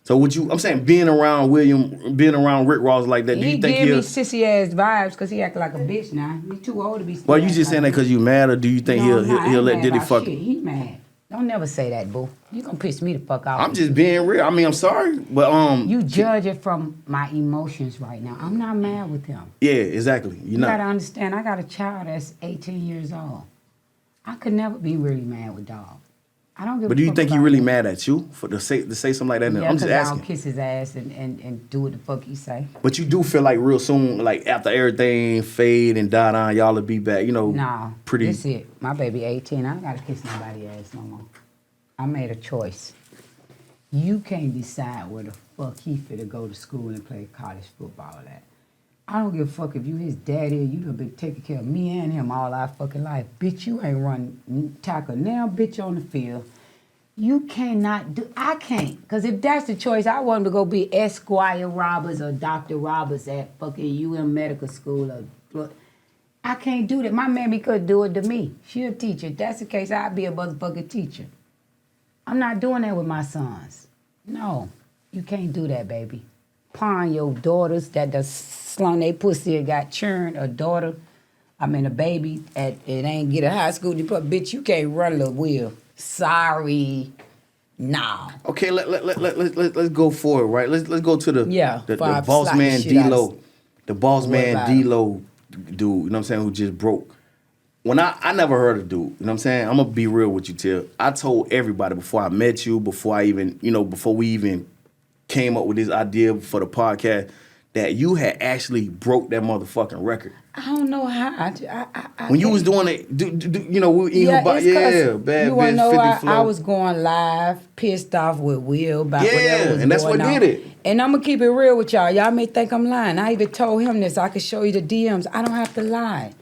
So I'm saying being around Rick Ross like that, do He you think give me he'll? sissy ass vibes because he acting like a bitch now. He too old to be. Well, you just saying that because you mad, or do you think No, I'm not. I he'll ain't let mad Diddy about fuck? shit. He mad. Don't never say that, boo. You gonna piss me the fuck off. I'm just being real. I mean, I'm sorry, but You judge it from my emotions right now. I'm not mad with him. yeah, exactly. You gotta understand, I got a child that's 18 years old. I could never be really mad with dog. I don't give But a do you fuck think he about really him. mad at you to say something like that? Yeah, I'm just because I asking. don't kiss his ass and do what the fuck he say. But you do feel like real soon, like after everything fade and die down, y'all will be back. Nah, pretty. That's it. My baby 18. I ain't gotta kiss nobody's ass no more. I made a choice. You can't decide where the fuck he finna go to school and play college football at. I don't give a fuck if you his daddy or you done been taking care of me and him all our fucking life. Bitch, you ain't run tackle now, bitch, on the field. You cannot do. I can't, because if that's the choice, I want him to go be Esquire Roberts or Dr. Roberts at fucking UM Medical School. Or I can't do that. My mammy could do it to me. She a teacher. If that's the case, I'd be a motherfucking teacher. I'm not doing that with my sons. No, you can't do that, baby. Pawn your daughters that the slung they pussy and got churned, a daughter, a baby, it ain't get a high school diploma. Bitch, you can't run the wheel. Sorry. Nah. Okay, let's go forward, right? Let's go to the Bossman Dlow. The Bossman Dlow dude, you know what I'm saying, who just broke. When I never heard of dude, you know what I'm saying? I'm gonna be real with you, Till. I told everybody before I met you, before we even came up with this idea for the podcast, that you had actually broke that motherfucking record. I don't know how. When you was doing it, we were eating bad you bitch, know 50 flow. I was going live, pissed off with Will about whatever was and that's going what on. did it. And I'm gonna keep it real with y'all. Y'all may think I'm lying. I even told him this. I could show you the DMs. I don't have to lie.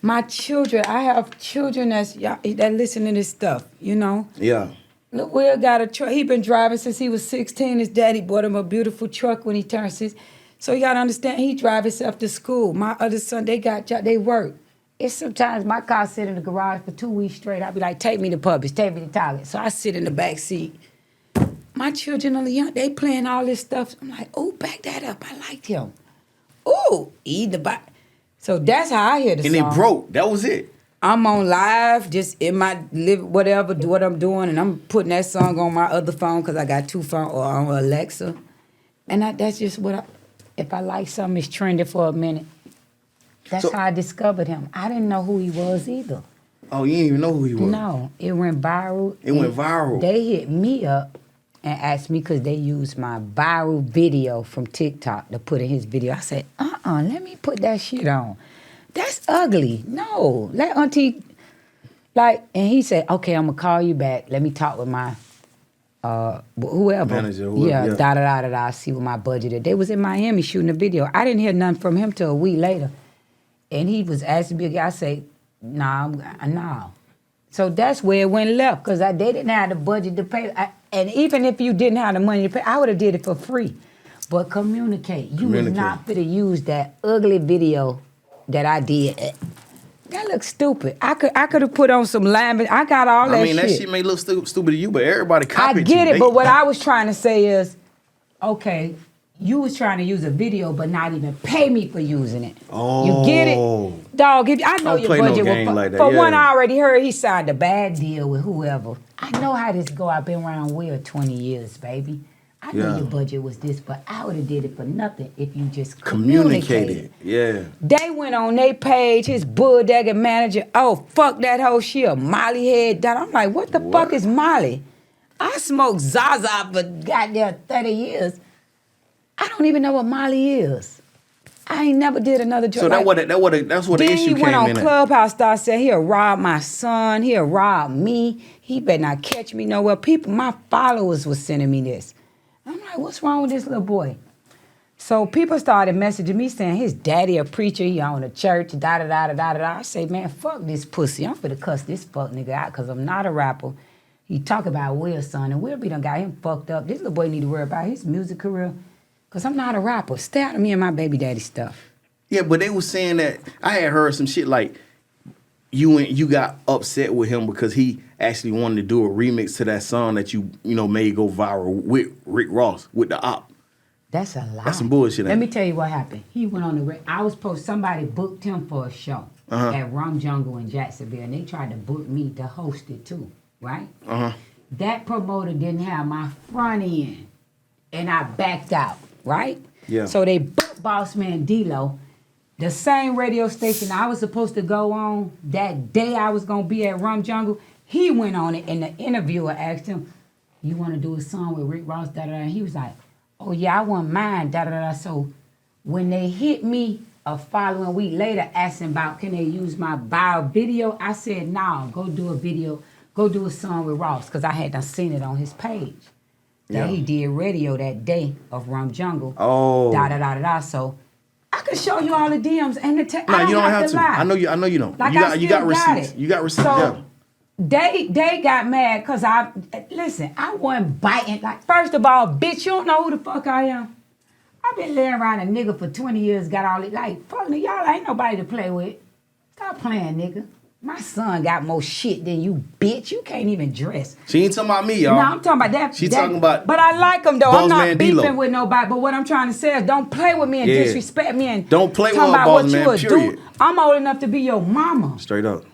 My children, I have children that listen to this stuff, you know? Yeah. Look, Will got a truck. He been driving since he was 16. His daddy bought him a beautiful truck when he turned 6. So you gotta understand, he drive himself to school. My other son, they work. It's sometimes my car sit in the garage for 2 weeks straight. I be like, take me to Publix, take me to Target. So I sit in the back seat. My children are young, they playing all this stuff. I'm like, oh, back that up. I liked him. Oh, eat the back. So that's how I hear the song. And it broke. That was it. I'm on live, just in my whatever, do what I'm doing, and I'm putting that song on my other phone because I got 2 phones or on Alexa. And that's just what if I like something, it's trending for a minute. That's how I discovered him. I didn't know who he was either. Oh, you didn't even know who he was? No, it went viral. It went viral. They hit me up and asked me because they used my viral video from TikTok to put in his video. I said, let me put that shit on. That's ugly. No, let auntie, and he said, okay, I'm going to call you back. Let me talk with my whoever. Manager, da-da-da-da-da, see what my budget is. They was in Miami shooting a video. I didn't hear nothing from him till a week later. And he was asking me again. I say, nah. So that's where it went left, because they didn't have the budget to pay. And even if you didn't have the money to pay, I would have did it for free. But communicate. You was not fit to use that ugly video that I did. That looks stupid. I could have put on some lamb. I got all that shit. That shit may look stupid to you, but everybody copied you. I get it, but what I was trying to say is, okay, you was trying to use a video, but not even pay me for using it. Oh. You get it? Dog, I know your budget was... Like that, for one, I already heard he signed a bad deal with whoever. I know how this go. I've been around Will 20 years, baby. I knew your budget was this, but I would have did it for nothing if you just communicated. Yeah. They went on their page, his bulldagging manager, fuck that whole shit, Molly head down. I'm like, what the fuck is Molly? I smoked Zaza for goddamn 30 years. I don't even know what Molly is. I ain't never did another drug. So that's what the issue came in. Then he went on Clubhouse, started saying he'll rob my son, he'll rob me. He better not catch me nowhere. My followers was sending me this. I'm like, what's wrong with this little boy? So people started messaging me saying his daddy a preacher, he own a church, da-da-da-da-da-da. I say, man, fuck this pussy. I'm finna cuss this fuck nigga out because I'm not a rapper. He talk about Will's son, and Will be done got him fucked up. This little boy need to worry about his music career because I'm not a rapper. Stay out of me and my baby daddy stuff. Yeah, but they was saying that, I had heard some shit like you got upset with him because he actually wanted to do a remix to that song that you made go viral with Rick Ross, with the op. That's a lie. That's some bullshit. Let me tell you what happened. He went on somebody booked him for a show at Rum Jungle in Jacksonville, and they tried to book me to host it too, right? That promoter didn't have my front end, and I backed out, right? Yeah. So they booked Bossman Dlow. The same radio station I was supposed to go on that day I was going to be at Rum Jungle, he went on it, and the interviewer asked him, you want to do a song with Rick Ross, da-da-da? And he was like, oh, yeah, I wouldn't mind, da-da-da. So when they hit me a following week later asking about can they use my bio video, I said, no, go do a song with Ross, because I had done seen it on his page. That he did radio that day of Rum Jungle. Oh. Da-da-da-da-da. So I could show you all the DMs and the text. No, you don't have to. I know you don't. Like you got receipts. You got receipts. So yeah. They got mad because I wasn't biting. Like, first of all, bitch, you don't know who the fuck I am. I've been laying around a nigga for 20 years, got all it. Like, fuck, y'all ain't nobody to play with. Stop playing, nigga. My son got more shit than you, bitch. You can't even dress. She ain't talking about me, y'all. No, I'm talking about that. She talking about. But I like him, though. I'm not Bossman beefing Dlow. with nobody. But what I'm trying to say is don't play with me and disrespect me. And don't play with talking about what Bossman, you would period. do. I'm old enough to be your mama. Straight up.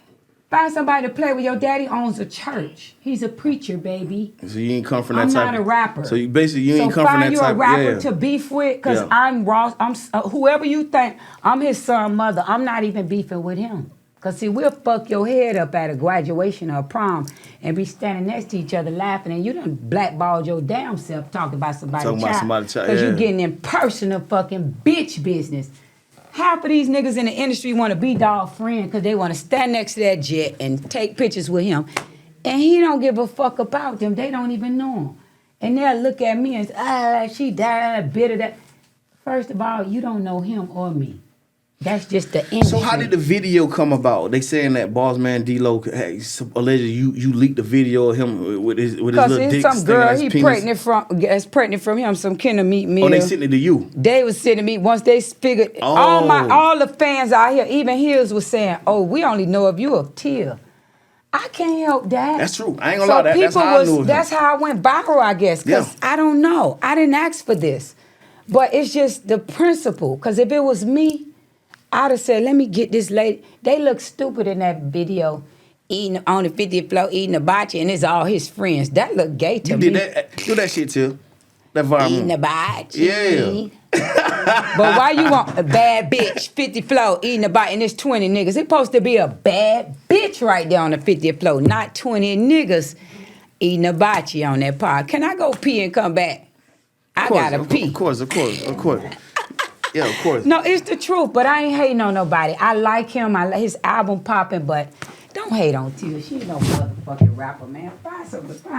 Find somebody to play with. Your daddy owns a church. He's a preacher, baby. So you ain't come from that I'm type. not a rapper. So you basically ain't come from find that you type. a rapper to beef with, cause I'm Ross. I'm whoever you think. I'm his son, mother. I'm not even beefing with him. Cause see, we'll fuck your head up at a graduation or a prom and be standing next to each other laughing, and you done blackballed your damn self talking about somebody's child. Cause you getting in personal fucking bitch business. Half of these niggas in the industry want to be dog friend because they want to stand next to that jet and take pictures with him. And he don't give a fuck about them. They don't even know him. And they'll look at me and say, she died, bit of that. First of all, you don't know him or me. That's just the industry. So how did the video come about? They saying that Bossman Dlow, hey, allegedly you leaked the video of him with his little dick. Because some girl he pregnant from him, some kind of meat meal. Oh, they sent it to you? They was sending me, once they figured, all the fans out here, even his was saying, oh, we only know of you of Tia. I can't help that. That's true. I ain't gonna lie, that's how I knew him. That's how I went viral, I guess, because I don't know. I didn't ask for this. But it's just the principle, because if it was me, I'd have said, let me get this lady. They look stupid in that video, eating on the 50th floor, eating a bocce, and it's all his friends. That look gay to me. Do that shit too. That viral. Eating a bocce. Yeah. But why you want a bad bitch, 50th floor, eating a bocce, and it's 20 niggas? It's supposed to be a bad bitch right there on the 50th floor, not 20 niggas eating a bocce on that pod. Can I go pee and come back? I gotta pee. Of course. Yeah, of course. No, it's the truth, but I ain't hating on nobody. I like him. I like his album popping, but don't hate on Tia. She ain't no motherfucking rapper, man. Find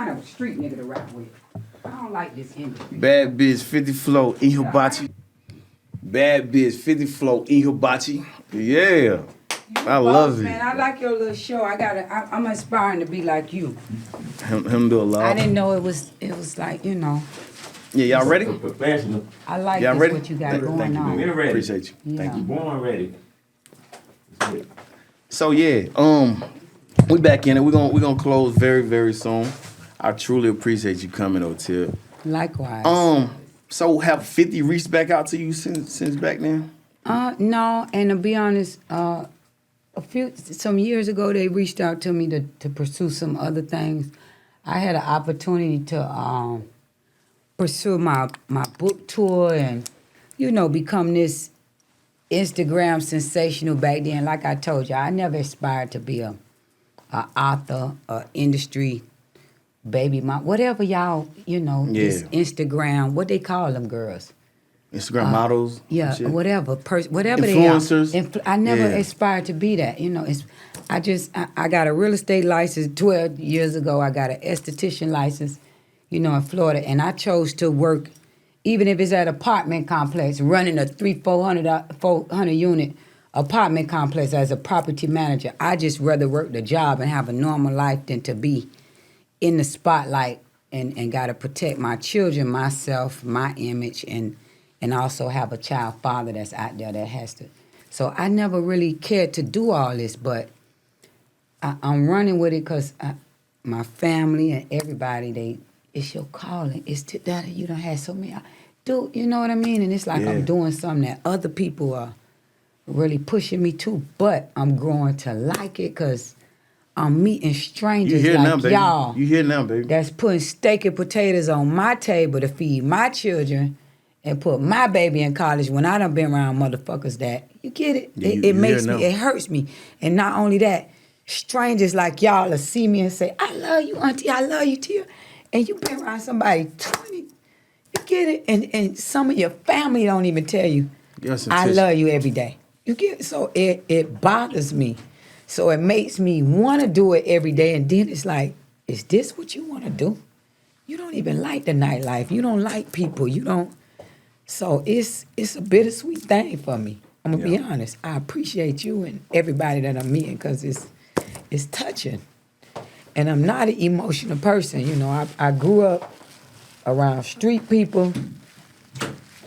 a street nigga to rap with. I don't like this industry. Bad bitch, 50 flow, in hibachi. Bad bitch, 50 flow, in hibachi. Yeah. I love it. Man, I like your little show. I'm aspiring to be like you. Him do a lot. I didn't know it was like, you know. Yeah, y'all ready? Professional. I like y'all this, ready? what you got Thank going you, on. We're ready. Appreciate you. Yeah. Thank you. Born ready. So yeah, we back in it. We're gonna close very, very soon. I truly appreciate you coming, Tia. Likewise. So have 50 reached back out to you since back then? No, and to be honest, some years ago they reached out to me to pursue some other things. I had an opportunity to pursue my book tour and, you know, become this Instagram sensational back then. Like I told you, I never aspired to be a author, a industry baby mom, whatever y'all, you know, this Instagram, what they call them girls? Instagram models? Yeah, shit. whatever Influencers? they are. I never aspired to be that, you know. I got a real estate license 12 years ago. I got an esthetician license, you know, in Florida, and I chose to work, even if it's at an apartment complex, running a 400 unit apartment complex as a property manager. I just rather work the job and have a normal life than to be in the spotlight and got to protect my children, myself, my image, and also have a child father that's out there that has to. So I never really cared to do all this, but I'm running with it because my family and everybody, it's your calling. It's that you done had so many. You know what I mean? And it's like I'm doing something that other people are really pushing me to, but I'm growing to like it because I'm meeting strangers like y'all. You here now, baby. That's putting steak and potatoes on my table to feed my children and put my baby in college when I done been around motherfuckers that, you get it? It makes me, it hurts me. And not only that, strangers like y'all will see me and say, I love you, auntie, I love you, Tia. And you been around somebody 20, you get it? And some of your family don't even tell you, I love you every day. You get it? So it bothers me. So it makes me want to do it every day. And then it's like, is this what you want to do? You don't even like the nightlife. You don't like people. You don't. So it's a bittersweet thing for me. I'm going to be honest. I appreciate you and everybody that I'm meeting because it's touching. And I'm not an emotional person. You know, I grew up around street people.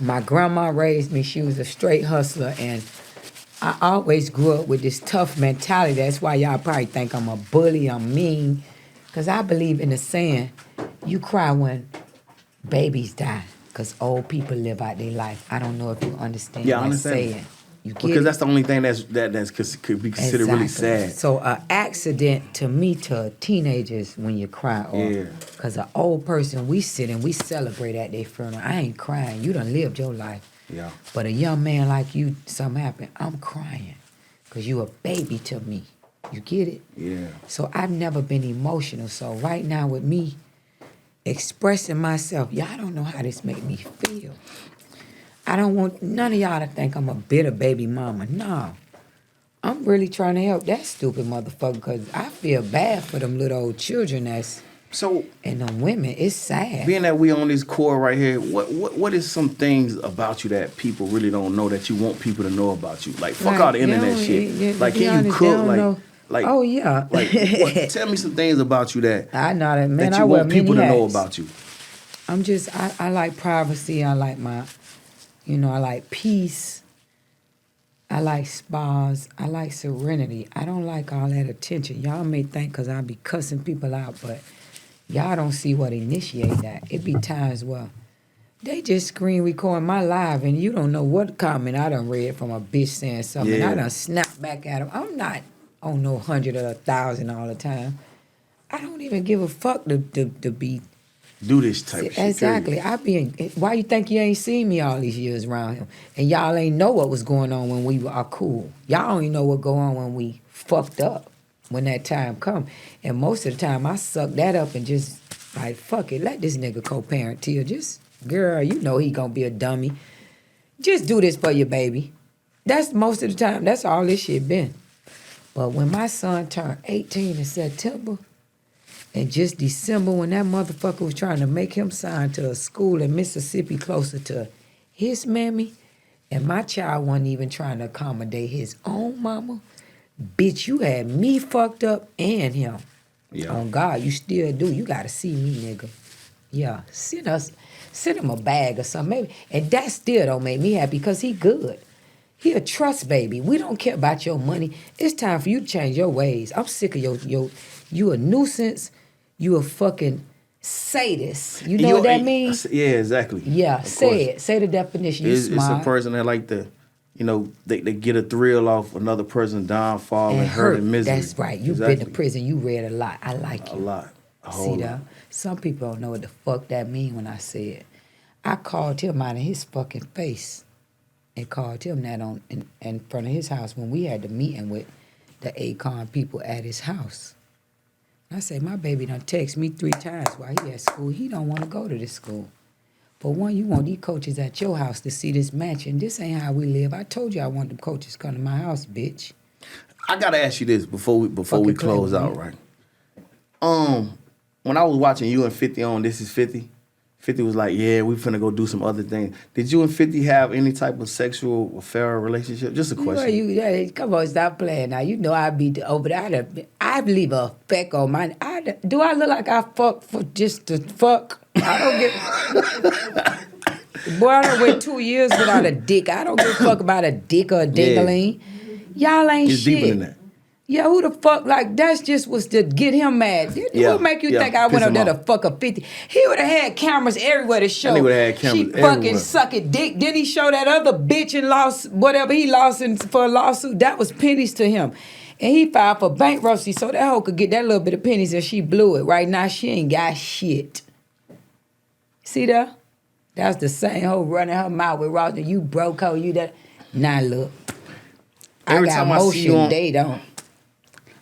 My grandma raised me. She was a straight hustler. And I always grew up with this tough mentality. That's why y'all probably think I'm a bully, I'm mean. Because I believe in the saying, you cry when babies die. Because old people live out their life. I don't know if you understand Yeah, I that understand. saying. You get Because it? that's the only thing could be considered really sad. So an accident to me, to teenagers, when you cry, or because an old person, we sit and we celebrate at their funeral. I ain't crying. You done lived your life. Yeah. But a young man like you, something happened, I'm crying because you a baby to me. You get it? Yeah. So I've never been emotional. So right now with me expressing myself, y'all don't know how this make me feel. I don't want none of y'all to think I'm a bitter baby mama. No. I'm really trying to help that stupid motherfucker because I feel bad for them little old children and them women. It's sad. Being that we on this core right here, what is some things about you that people really don't know that you want people to know about you? Like, fuck all the internet shit. Like, can you cook? Like, oh, yeah. Tell me some things about you that I know that, man. That you want people to know about you. I'm just, I like privacy. I like I like peace. I like spas. I like serenity. I don't like all that attention. Y'all may think because I be cussing people out, but y'all don't see what initiate that. It be times where they just screen record my live and you don't know what comment I done read from a bitch saying something. Yeah. I done snap back at them. I'm not on no 100 or 1,000 all the time. I don't even give a fuck to be do this type of shit. Exactly. Why you think you ain't seen me all these years around him? And y'all ain't know what was going on when we were cool. Y'all only know what go on when we fucked up, when that time come. And most of the time, I suck that up and just, like, fuck it. Let this nigga co-parent to you. Just, girl, you know he gonna be a dummy. Just do this for your baby. That's most of the time. That's all this shit been. But when my son turned 18 in September, and just December, when that motherfucker was trying to make him sign to a school in Mississippi closer to his mammy, and my child wasn't even trying to accommodate his own mama, bitch, you had me fucked up and him. Yeah. On God, you still do. You gotta see me, nigga. Yeah, send him a bag or something, maybe. And that still don't make me happy because he good. He a trust baby. We don't care about your money. It's time for you to change your ways. I'm sick of you a nuisance. You a fucking sadist. You know what that means? Yeah, exactly. Yeah, say it. Say the definition. You smart. It's a person that like to, they get a thrill off another person's downfall and hurt and misery. That's right. You've been to prison. You read a lot. I like you. A lot. See that? Some people don't know what the fuck that mean when I say it. I called him out of his fucking face and called him that in front of his house when we had the meeting with the ACON people at his house. I say, my baby done text me 3 times while he at school. He don't want to go to this school. But one, you want these coaches at your house to see this mansion. This ain't how we live. I told you I want them coaches come to my house, bitch. I gotta ask you this before we close out, right? When I was watching you and 50 on This Is 50, 50 was like, yeah, we finna go do some other things. Did you and 50 have any type of sexual affair or relationship? Just a question. Come on, stop playing now. You know I be over there. I leave a speck on mine. Do I look like I fuck for just to fuck? I don't get... Boy, I done went 2 years without a dick. I don't give a fuck about a dick or a dingling. Y'all ain't it's shit. Deeper than that. Yeah, who the fuck, like, that's just was to get him mad. What make you think I went up there to fuck a 50? He would have had cameras everywhere to show. He would have had cameras she fucking sucking dick. Then he showed that other bitch and lost whatever he lost for a lawsuit. That was pennies to him. And he filed for bankruptcy so that hoe could get that little bit of pennies and she blew it. Right now, she ain't got shit. See that? That's the same hoe running her mouth with Ross. You broke hoe, you that. Now look. Every I got time I see you motion, they don't.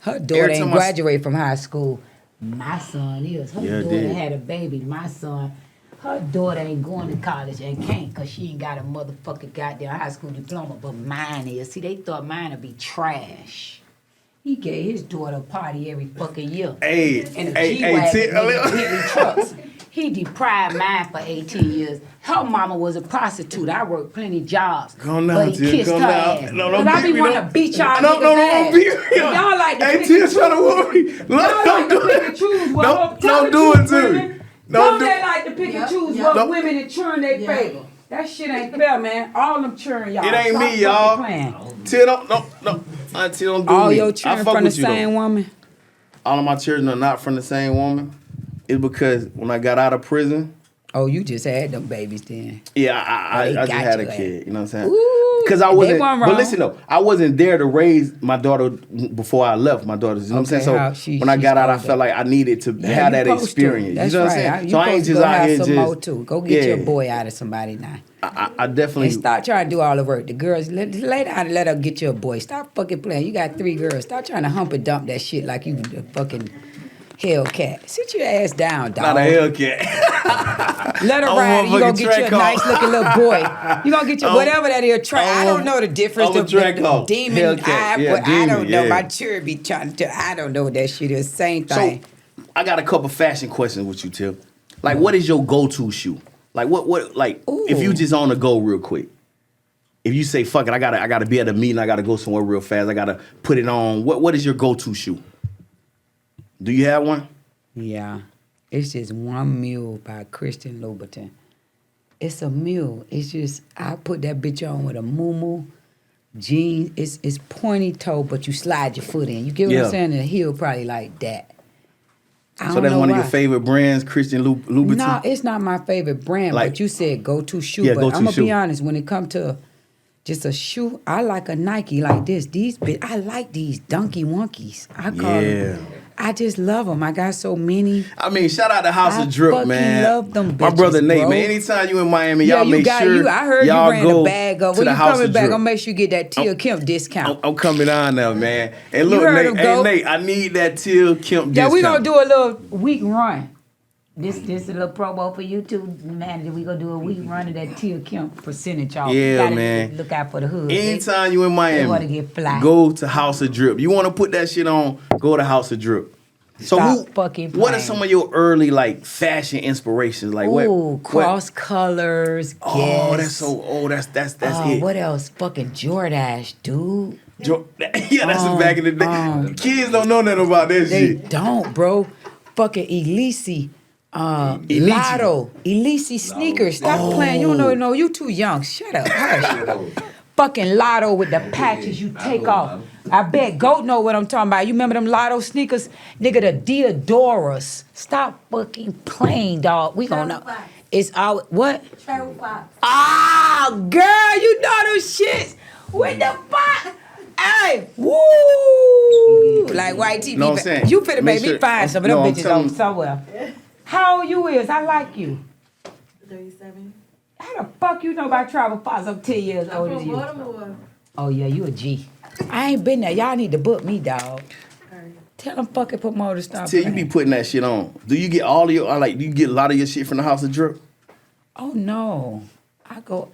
Her daughter ain't graduated from high school. My son is. Her daughter had a baby. My son, her daughter ain't going to college and can't because she ain't got a motherfucking goddamn high school diploma, but mine is. See, they thought mine would be trash. He gave his daughter a party every fucking year. Hey, and a G-Wagon, Bentley trucks. He deprived mine for 18 years. Her mama was a prostitute. I worked plenty jobs. Come now, but he Tia, kissed come her now. ass. No, But I be wanting to beat y'all No, niggas' ass. Y'all like to Hey, pick Tia, and trying to choose. worry. Y'all like to pick and choose what Don't do it to me. Don't they like to pick and choose what women and churn their favor? That shit ain't fair, man. All them churn, y'all. It ain't Stop me, fucking y'all. playing. Tia, no. Auntie, don't do All me. your I children fuck from the with you, though. same woman? All of my children are not from the same woman. It's because when I got out of prison, Oh, you just had them babies then. yeah, I they just got had a your kid. You know what I'm saying? Ooh, Because I they wasn't. weren't But wrong. listen though, I wasn't there to raise my daughter before I left my daughters. You know what I'm Okay, saying? how So she- when I she's got out, I older. felt like I needed to Yeah, have you that supposed to. experience. That's you know what right. I'm saying? You So I ain't supposed to just go out have here some just. more too. Go get your boy out of somebody now. I definitely. And stop trying to do all the work. The girls, lay down and let her get you a boy. Stop fucking playing. You got 3 girls. Stop trying to hump and dump that shit like you a fucking Hellcat. Sit your ass down, dog. Not a Hellcat. Let her I'm ride. You gonna motherfucking get you a track nice car. looking little boy. You gonna get you whatever that is. I don't know the difference. I'm a track The car. demon. Hellcat. I Yeah, don't demon, know. yeah. My children be trying to. I don't know what that shit is. Same So thing. I got a couple fashion questions with you, Tip. Like, what is your go-to shoe? Like, what like if you Ooh. just on the go real quick. If you say fuck it, I gotta be at a meeting, I gotta go somewhere real fast, I gotta put it on. What is your go-to shoe? Do you have one? Yeah, it's just one mule by Christian Louboutin. It's a mule. It's just I put that bitch on with a muumuu, jeans. It's pointy toe, but you slide your foot in. You get what Yeah. I'm saying? And the heel probably like that. I So don't that's know one why. of your favorite brands, Christian Louboutin? No, it's not my favorite brand. Like- but you said go-to shoe. Yeah, but go-to I'm gonna shoe. be honest. When it comes to just a shoe, I like a Nike like this. I like these Donkey Wonkies. I call them. I just love them. I got so many. I mean, shout out to House I of Drip, fucking man. love them My bitches, brother Nate, bro. man. Anytime you in Miami, Yeah, y'all you make got sure you. I heard you y'all ran go the bag up. to When the you House coming of back, Drip. I'm make sure you get that Tia Kemp discount. I'm coming on now, man. And look, heard Nate, him, hey Goat. Nate, I need that Tia Kemp discount. Yeah, we gonna do a little week run. This a little promo for you too, man. We gonna do a week run of that Tia Kemp percentage off. Yeah, You gotta man. Look out for the hood. Anytime you in Miami, wanna get fly. go to House of Drip. You want to put that shit on, go to House of Drip. So Stop fucking what are playing. some of your early like fashion inspirations? Like Ooh, cross colors. Oh, Guess. that's so old. That's Oh, it. what else? Fucking Jordache, dude. Yeah, that's back in the day. Kids don't know nothing about that They shit. don't, bro. Fucking Elise. Elise. Lotto. Elise sneakers. Stop playing. You don't know. No, you too young. Shut up. Hush. Fucking Lotto with the patches you take off. I bet Goat know what I'm talking about. You remember them Lotto sneakers? Nigga, the Deodoras. Stop fucking playing, dog. We gonna know. It's all what? Travel Fox. Ah, girl, you know those shits. With the fuck? Hey, woo! Like white TV. Know what I'm saying? You finna Make make me sure- find some of No, them I'm bitches telling- on somewhere. How old you is? I like you. 37. How the fuck you know about Travel Fox? I'm 10 years older From than you. Baltimore. Oh yeah, you a G. I ain't been there. Y'all need to book me, dog. Alright. Tell them fucking promoters stop Till you be playing. putting that shit on. Do you get all of your do you get a lot of your shit from the House of Drip? Oh no. I go...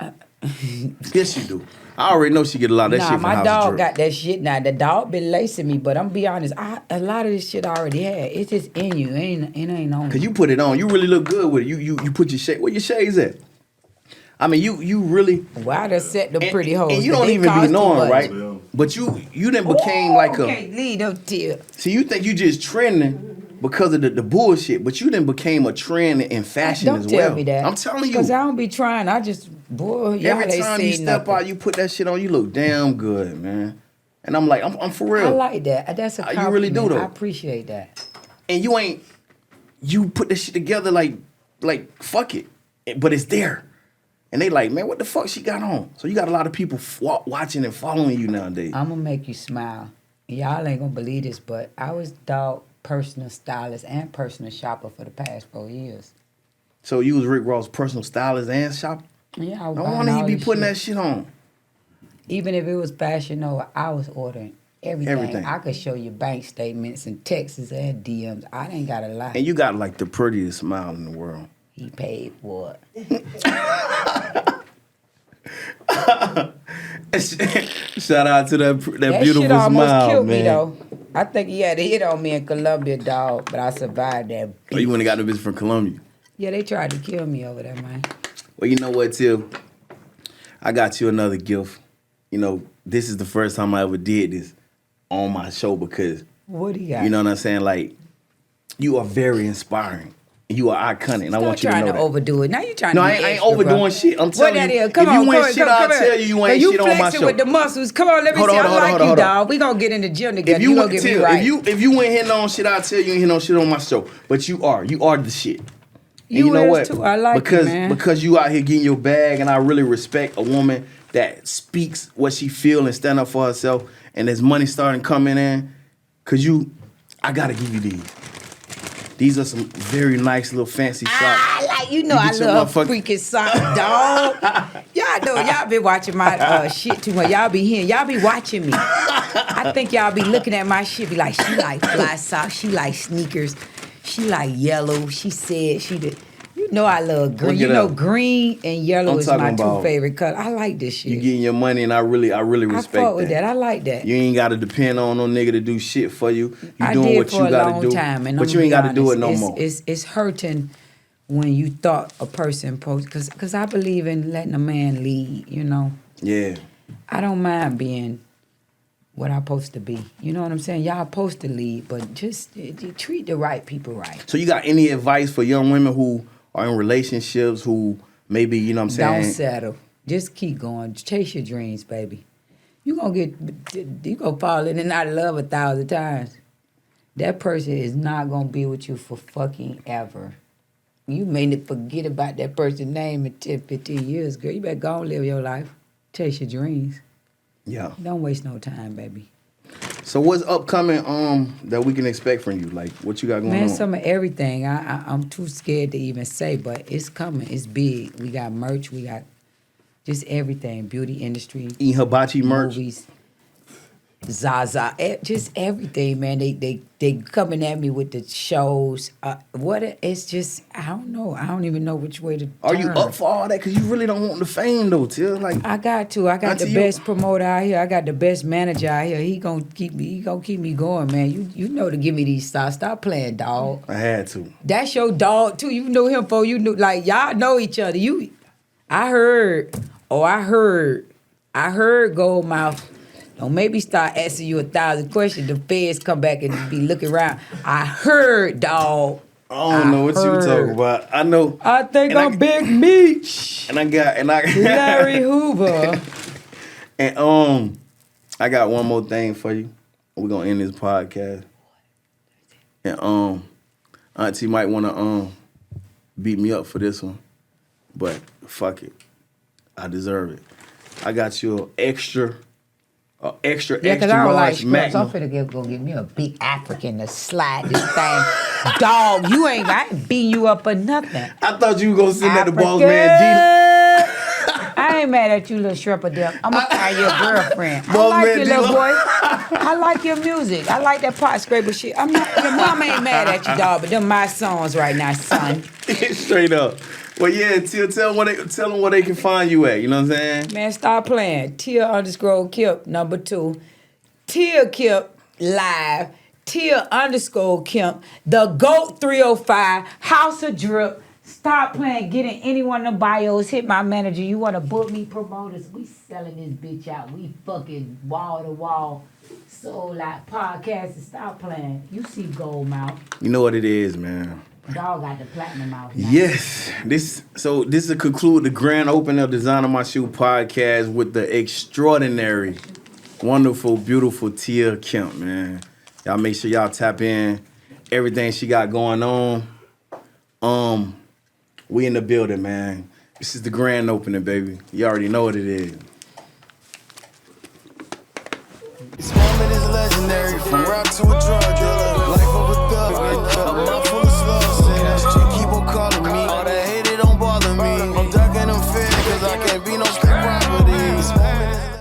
Yes, you do. I already know she get a lot of that shit Nah, from the my House of dog Drip. got that shit now. The dog been lacing me, but I'm be honest, a lot of this shit I already had. It's just in you. It ain't on Cause you. you put it on. You really look good with it. You put your shade. Where your shades at? I mean, you really. Well, I done set them pretty hoes. And you but don't they even cost be too knowing, much. right? But you then became like a. Okay, leave them till. See, you think you just trending because of the bullshit, but you then became a trend in fashion Don't as tell well. me that. I'm telling you. Because I don't be trying. I just, boy, y'all Every ain't time you seen step nothing. out, you put that shit on, you look damn good, man. And I'm like, I'm for real. I like that. That's a You compliment. really do, though. I appreciate that. And you put this shit together like fuck it. But it's there. And they like, man, what the fuck she got on? So you got a lot of people watching and following you nowadays. I'm going to make you smile. Y'all ain't going to believe this, but I was dog personal stylist and personal shopper for the past 4 years. So you was Rick Ross' personal stylist and shopper? Yeah, I was No buying wonder he all be this putting shit. that shit on. Even if it was Fashion Nova, I was ordering everything. Everything. I could show you bank statements and texts and DMs. I ain't got to lie. And you got like the prettiest smile in the world. He paid for it. Shout out to that That beautiful shit almost smile, killed man. me, though. I think he had a hit on me in Colombia, dog, but I survived that. Oh, you went and got the bitch from Colombia. Yeah, they tried to kill me over there, man. Well, you know what, Till? I got you another gift. You know, this is the first time I ever did this on my show because, What do you got? you know what I'm saying? Like, you are very inspiring. You are iconic, and I want you to know trying to that. overdo it. Now you trying No, to I be ain't extra, overdoing bro. shit. I'm What telling that you. is? Come If you on, ain't come shit, on, I'll come tell here. you ain't Cause shit on my flexing show. with the muscles. Come on, let me Hold see. on, I hold on, like hold on, you, hold on. dog. We gonna get in the gym together. If You you gonna went get me Till, right. if you ain't hitting on shit, I'll tell you ain't hitting on shit on my show. But you are the shit. And You you know is what? too. I like because it, man. because you out here getting your bag, and I really respect a woman that speaks what she feel and stand up for herself. And there's money starting coming in, cause I gotta give you these. These are some very nice little fancy socks. I like, you know, You I get your love motherfucker- freaking socks, dog. Y'all know, y'all been watching my shit too much. Y'all be hearing, y'all be watching me. I think y'all be looking at my shit, be like, she like fly socks, she like sneakers, she like yellow. She said she did. You know I love green. Look You it know up. green and yellow I'm is my talking two about- favorite colors. I like this shit. You getting your money, and I really I respect fuck with that. I like that. You ain't got to depend on no nigga to do shit for you. You I doing did what for you a got long to do, time, and but I'm you ain't got to do it honest, no more. It's hurting when you thought a person post because I believe in letting a man lead. You know, Yeah, I don't mind being what I'm supposed to be. You know what I'm saying? Y'all supposed to lead, but just treat the right people right. So you got any advice for young women who are in relationships who maybe, you know what I'm saying? Don't settle. Just keep going. Chase your dreams, baby. You gonna fall in and out of love 1,000 times. That person is not gonna be with you for fucking ever. You may forget about that person's name in 10, 15 years, girl. You better go and live your life. Chase your dreams. Yeah. Don't waste no time, baby. So what's upcoming that we can expect from you? Like what you got going Man, on? some of everything. I'm too scared to even say, but it's coming. It's big. We got merch. We got just everything. Beauty industry. Eating hibachi merch. Movies. Zaza, just everything, man. They coming at me with the shows. It's just I don't know. I don't even know which way to. Are you turn. up for all that? Cause you really don't want the fame though, Till. Like I got to. I got Until the you- best promoter out here. I got the best manager out here. He gonna keep me going, man. You know to give me these stars. Stop playing, dog. I had to. That's your dog too. You knew him for you knew like y'all know each other. I heard GoldMouf. Don't maybe start asking you 1,000 questions. The feds come back and be looking around. I heard, dog. I don't know what you talking about. I know. I think And I'm Big Meech. And I got Larry Hoover. And I got one more thing for you. We're gonna end this podcast. And Auntie might wanna beat me up for this one. But fuck it. I deserve it. I got you an extra Yeah, because I don't like large scrubs. Magnum. I'm finna go get me a big African to slide this thing. Dog, I ain't beating you up or nothing. I thought you were gonna send that to African. Bossman I ain't mad at you, little Shrimpadell. I'm gonna find your girlfriend. I Bossman like you, little Dlow. boy. I like your music. I like that pot scraper shit. Your mama ain't mad at you, dog, but them my songs right now, son. D. Straight up. Well, yeah, Till, tell them where they can find you at. You know what I'm saying? Man, stop playing. Tia_Kemp, number 2. Tia Kemp live. Tia_Kemp. The GOAT 305. House of Drip. Stop playing. Get in any one of the bios. Hit my manager. You want to book me promoters? We selling this bitch out. We fucking wall to wall. Sold out podcasts. Stop playing. You see GoldMouf. You know what it is, man. Dog got the platinum out now. Yes. This will conclude the grand opening of Dezigner My Shoe podcast with the extraordinary, wonderful, beautiful Tia Kemp, man. Y'all make sure y'all tap in everything she got going on. We in the building, man. This is the grand opening, baby. You already know what it is. This moment is legendary, from rap to a drug dealer.